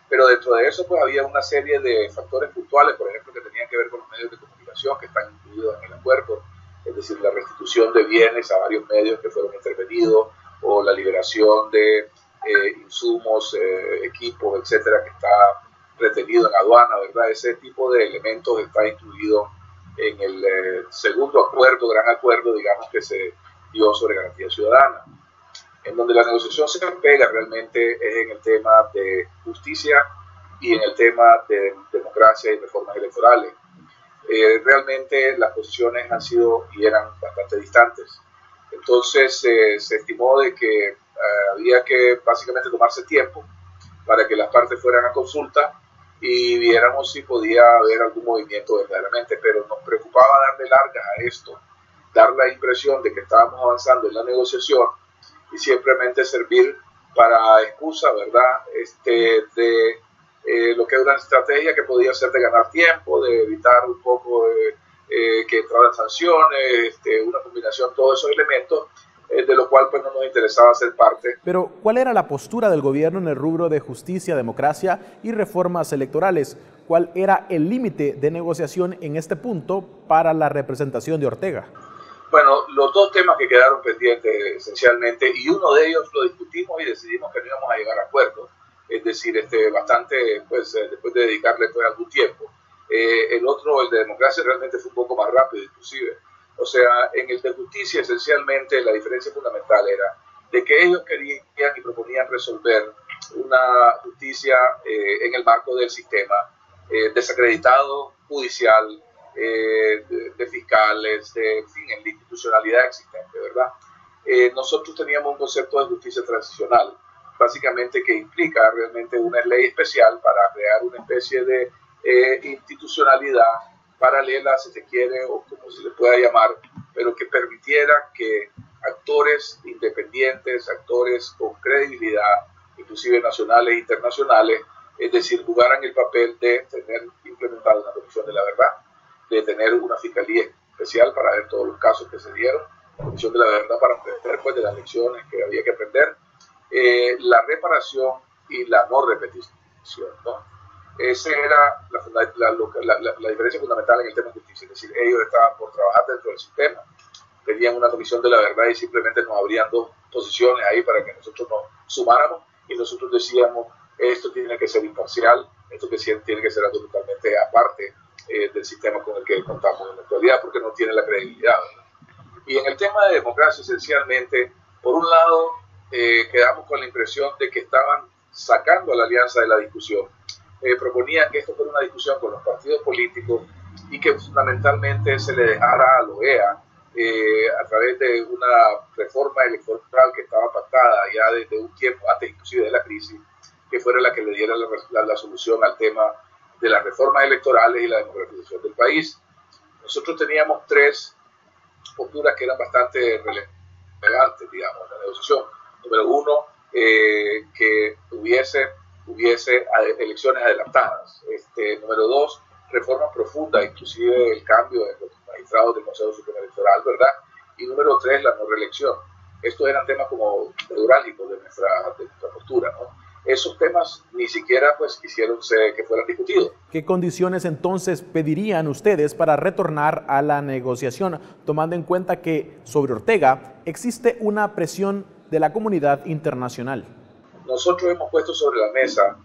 Pero dentro de eso pues había una serie de factores puntuales, por ejemplo, que tenían que ver con los medios de comunicación que están incluidos en el acuerdo, es decir, la restitución de bienes a varios medios que fueron intervenidos o la liberación de insumos, equipos, etcétera, que está retenido en aduana, ¿verdad? Ese tipo de elementos está incluido en el segundo acuerdo, gran acuerdo, digamos, que se dio sobre garantía ciudadana. En donde la negociación se pega realmente es en el tema de justicia y en el tema de democracia y reformas electorales. Realmente las posiciones han sido y eran bastante distantes. Entonces se estimó de que había que básicamente tomarse tiempo para que las partes fueran a consulta y viéramos si podía haber algún movimiento verdaderamente, pero nos preocupaba darle largas a esto, dar la impresión de que estábamos avanzando en la negociación y simplemente servir para excusa, ¿verdad? De lo que es una estrategia que podía ser de ganar tiempo, de evitar un poco que entraran sanciones, una combinación de todos esos elementos, de lo cual pues no nos interesaba ser parte.
Pero, ¿cuál era la postura del gobierno en el rubro de justicia, democracia y reformas electorales? ¿Cuál era el límite de negociación en este punto para la representación de Ortega?
Bueno, los dos temas que quedaron pendientes esencialmente, y uno de ellos lo discutimos y decidimos que no íbamos a llegar a acuerdo, es decir, bastante, pues después de dedicarle pues algún tiempo. El otro, el de democracia, realmente fue un poco más rápido inclusive. O sea, en el de justicia esencialmente la diferencia fundamental era de que ellos querían y proponían resolver una justicia en el marco del sistema desacreditado judicial, de fiscales, en fin, en la institucionalidad existente, ¿verdad? Nosotros teníamos un concepto de justicia transicional, básicamente que implica realmente una ley especial para crear una especie de institucionalidad paralela, si se quiere, o como se le pueda llamar, pero que permitiera que actores independientes, actores con credibilidad, inclusive nacionales e internacionales, es decir, jugaran el papel de tener implementado una comisión de la verdad, de tener una fiscalía especial para ver todos los casos que se dieron, comisión de la verdad para aprender pues, de las lecciones que había que aprender, la reparación y la no repetición, ¿no? Esa era la diferencia fundamental en el tema de justicia, es decir, ellos estaban por trabajar dentro del sistema, tenían una comisión de la verdad y simplemente nos abrían dos posiciones ahí para que nosotros nos sumáramos y nosotros decíamos, esto tiene que ser imparcial, esto tiene que ser totalmente aparte del sistema con el que contamos en la actualidad porque no tiene la credibilidad, ¿verdad? Y en el tema de democracia esencialmente, por un lado quedamos con la impresión de que estaban sacando a la alianza de la discusión, proponían que esto fuera una discusión con los partidos políticos y que fundamentalmente se le dejara a la OEA a través de una reforma electoral que estaba pactada ya desde un tiempo antes inclusive de la crisis, que fuera la que le diera la solución al tema de las reformas electorales y la democratización del país. Nosotros teníamos tres posturas que eran bastante relevantes, digamos, en la negociación. Número uno, que hubiese elecciones adelantadas. Número dos, reformas profundas, inclusive el cambio de los magistrados del Consejo Supremo Electoral, ¿verdad? Y número tres, la no reelección. Estos eran temas como neurálgicos de nuestra postura, ¿no? Esos temas ni siquiera pues quisieron que fueran discutidos.
¿Qué condiciones entonces pedirían ustedes para retornar a la negociación, tomando en cuenta que sobre Ortega existe una presión de la comunidad internacional?
Nosotros hemos puesto sobre la mesa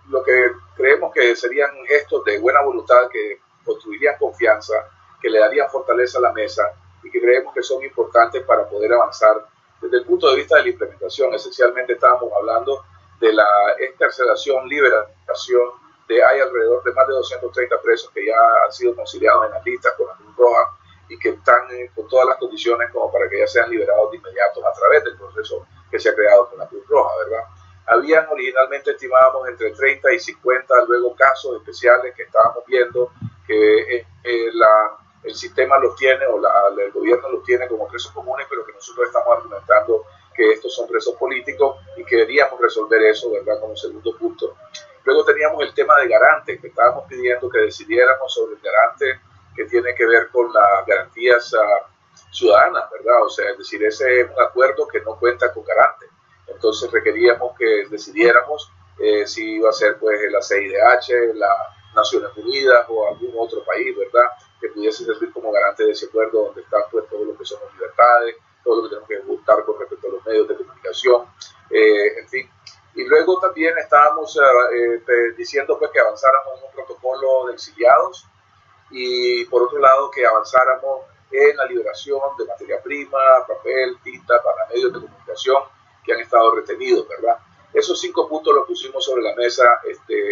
lo que creemos que serían gestos de buena voluntad que construirían confianza, que le darían fortaleza a la mesa y que creemos que son importantes para poder avanzar. Desde el punto de vista de la implementación, esencialmente estábamos hablando de la excarcelación, liberación hay alrededor de más de 230 presos que ya han sido conciliados en las listas con la Cruz Roja y que están con todas las condiciones como para que ya sean liberados de inmediato a través del proceso que se ha creado con la Cruz Roja, ¿verdad? Habían originalmente, estimábamos, entre 30 y 50 luego casos especiales que estábamos viendo que el sistema los tiene o el gobierno los tiene como presos comunes, pero que nosotros estamos argumentando que estos son presos políticos y queríamos resolver eso, ¿verdad?, como segundo punto. Luego teníamos el tema de garantes, que estábamos pidiendo que decidiéramos sobre el garante que tiene que ver con las garantías ciudadanas, ¿verdad? O sea, es decir, ese es un acuerdo que no cuenta con garantes. Entonces requeríamos que decidiéramos si iba a ser pues la CIDH, las Naciones Unidas o algún otro país, ¿verdad?, que pudiese servir como garante de ese acuerdo, donde están pues todo lo que son las libertades, todo lo que tenemos que ejecutar con respecto a los medios de comunicación, en fin. Y luego también estábamos diciendo pues que avanzáramos en un protocolo de exiliados y por otro lado que avanzáramos en la liberación de materia prima, papel, tinta para medios de comunicación que han estado retenidos, ¿verdad? Esos 5 puntos los pusimos sobre la mesa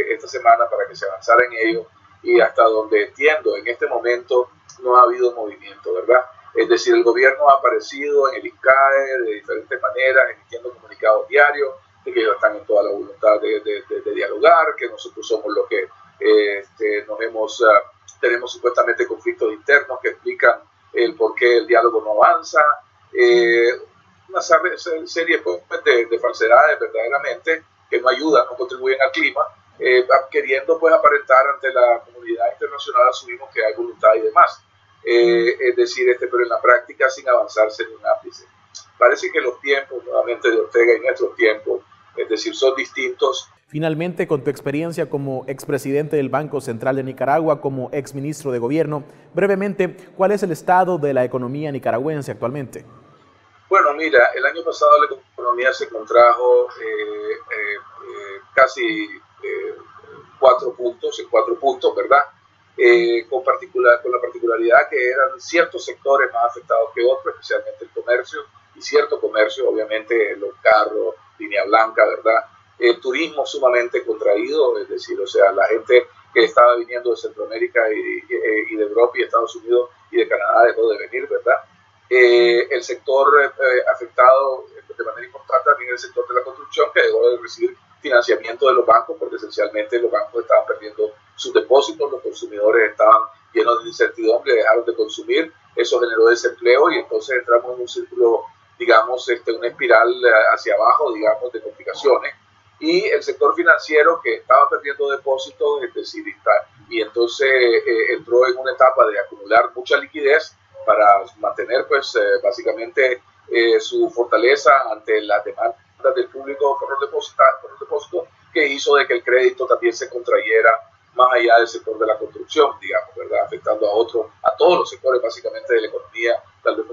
esta semana para que se avanzara en ello y hasta donde entiendo, en este momento no ha habido movimiento, ¿verdad? Es decir, el gobierno ha aparecido en el INCAE de diferentes maneras, emitiendo comunicados diarios, de que ellos están en toda la voluntad de dialogar, que nosotros somos los que tenemos supuestamente conflictos internos que explican el por qué el diálogo no avanza, una serie de falsedades verdaderamente que no ayudan, no contribuyen al clima, queriendo pues aparentar ante la comunidad internacional, asumimos que hay voluntad y demás, es decir, pero en la práctica sin avanzarse ni un ápice. Parece que los tiempos nuevamente de Ortega y nuestros tiempos, es decir, son distintos.
Finalmente, con tu experiencia como expresidente del Banco Central de Nicaragua, como exministro de Gobierno, brevemente, ¿cuál es el estado de la economía nicaragüense actualmente?
Bueno, mira, el año pasado la economía se contrajo casi 4 puntos, ¿verdad? Con la particularidad que eran ciertos sectores más afectados que otros, especialmente el comercio, y cierto comercio, obviamente los carros, línea blanca, ¿verdad? El turismo sumamente contraído, es decir, o sea, la gente que estaba viniendo de Centroamérica y de Europa y Estados Unidos y de Canadá dejó de venir, ¿verdad? El sector afectado de manera importante también el sector de la construcción, que dejó de recibir financiamiento de los bancos, porque esencialmente los bancos estaban perdiendo sus depósitos, los consumidores estaban llenos de incertidumbre, dejaron de consumir, eso generó desempleo y entonces entramos en un círculo, digamos, una espiral hacia abajo, digamos, de complicaciones. Y el sector financiero que estaba perdiendo depósitos, es decir, y entonces entró en una etapa de acumular mucha liquidez para mantener, pues, básicamente su fortaleza ante las demandas del público por los depósitos, que hizo de que el crédito también se contrayera más allá del sector de la construcción, digamos, ¿verdad? Afectando a todos los sectores básicamente de la economía, tal vez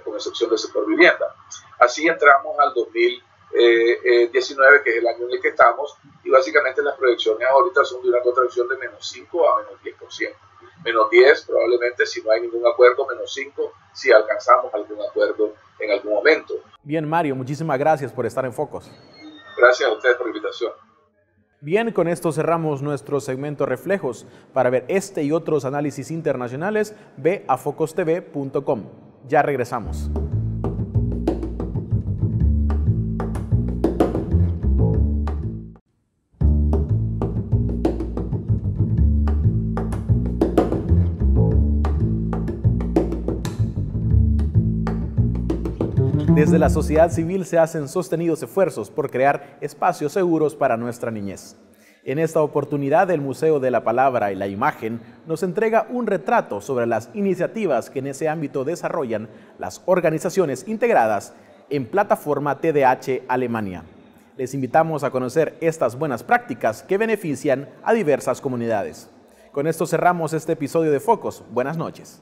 con excepción del sector vivienda. Así entramos al 2019, que es el año en el que estamos, y básicamente las proyecciones ahorita son de una contracción de -5 a -10%. -10 probablemente si no hay ningún acuerdo, -5 si alcanzamos algún acuerdo en algún momento.
Bien, Mario, muchísimas gracias por estar en Focos.
Gracias a ustedes por la invitación.
Bien, con esto cerramos nuestro segmento Reflejos. Para ver este y otros análisis internacionales, ve a focostv.com. Ya regresamos. Desde la sociedad civil se hacen sostenidos esfuerzos por crear espacios seguros para nuestra niñez. En esta oportunidad, el Museo de la Palabra y la Imagen nos entrega un retrato sobre las iniciativas que en ese ámbito desarrollan las organizaciones integradas en plataforma TDH Alemania. Les invitamos a conocer estas buenas prácticas que benefician a diversas comunidades. Con esto cerramos este episodio de Focos. Buenas noches.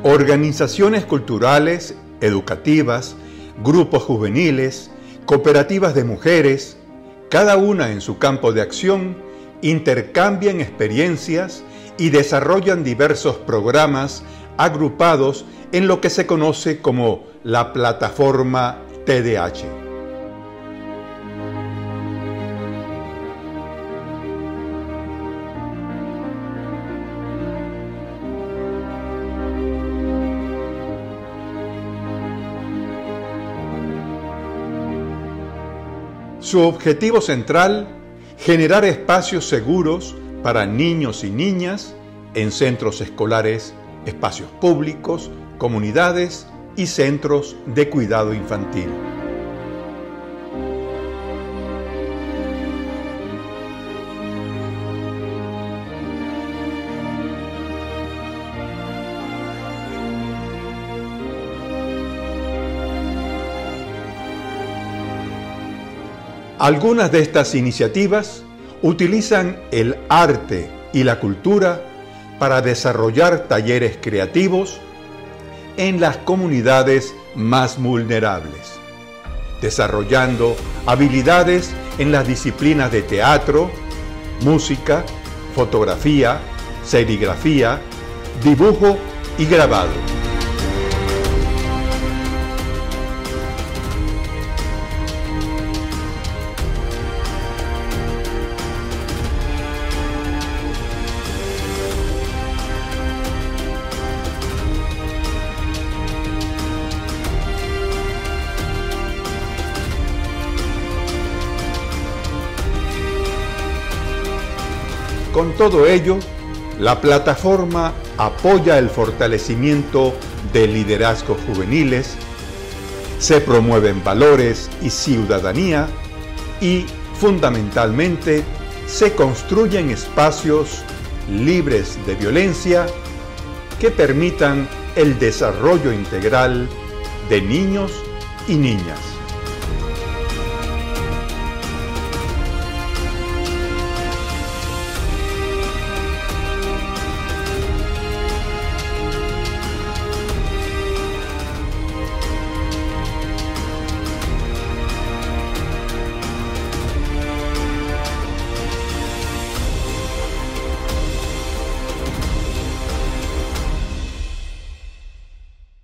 Organizaciones culturales, educativas, grupos juveniles, cooperativas de mujeres, cada una en su campo de acción, intercambian experiencias y desarrollan diversos programas agrupados en lo que se conoce como la plataforma TDH. Su objetivo central, generar espacios seguros para niños y niñas en centros escolares, espacios públicos, comunidades y centros de cuidado infantil. Algunas de estas iniciativas utilizan el arte y la cultura para desarrollar talleres creativos en las comunidades más vulnerables, desarrollando habilidades en las disciplinas de teatro, música, fotografía, serigrafía, dibujo y grabado. Con todo ello, la plataforma apoya el fortalecimiento de liderazgos juveniles, se promueven valores y ciudadanía y, fundamentalmente, se construyen espacios libres de violencia que permitan el desarrollo integral de niños y niñas.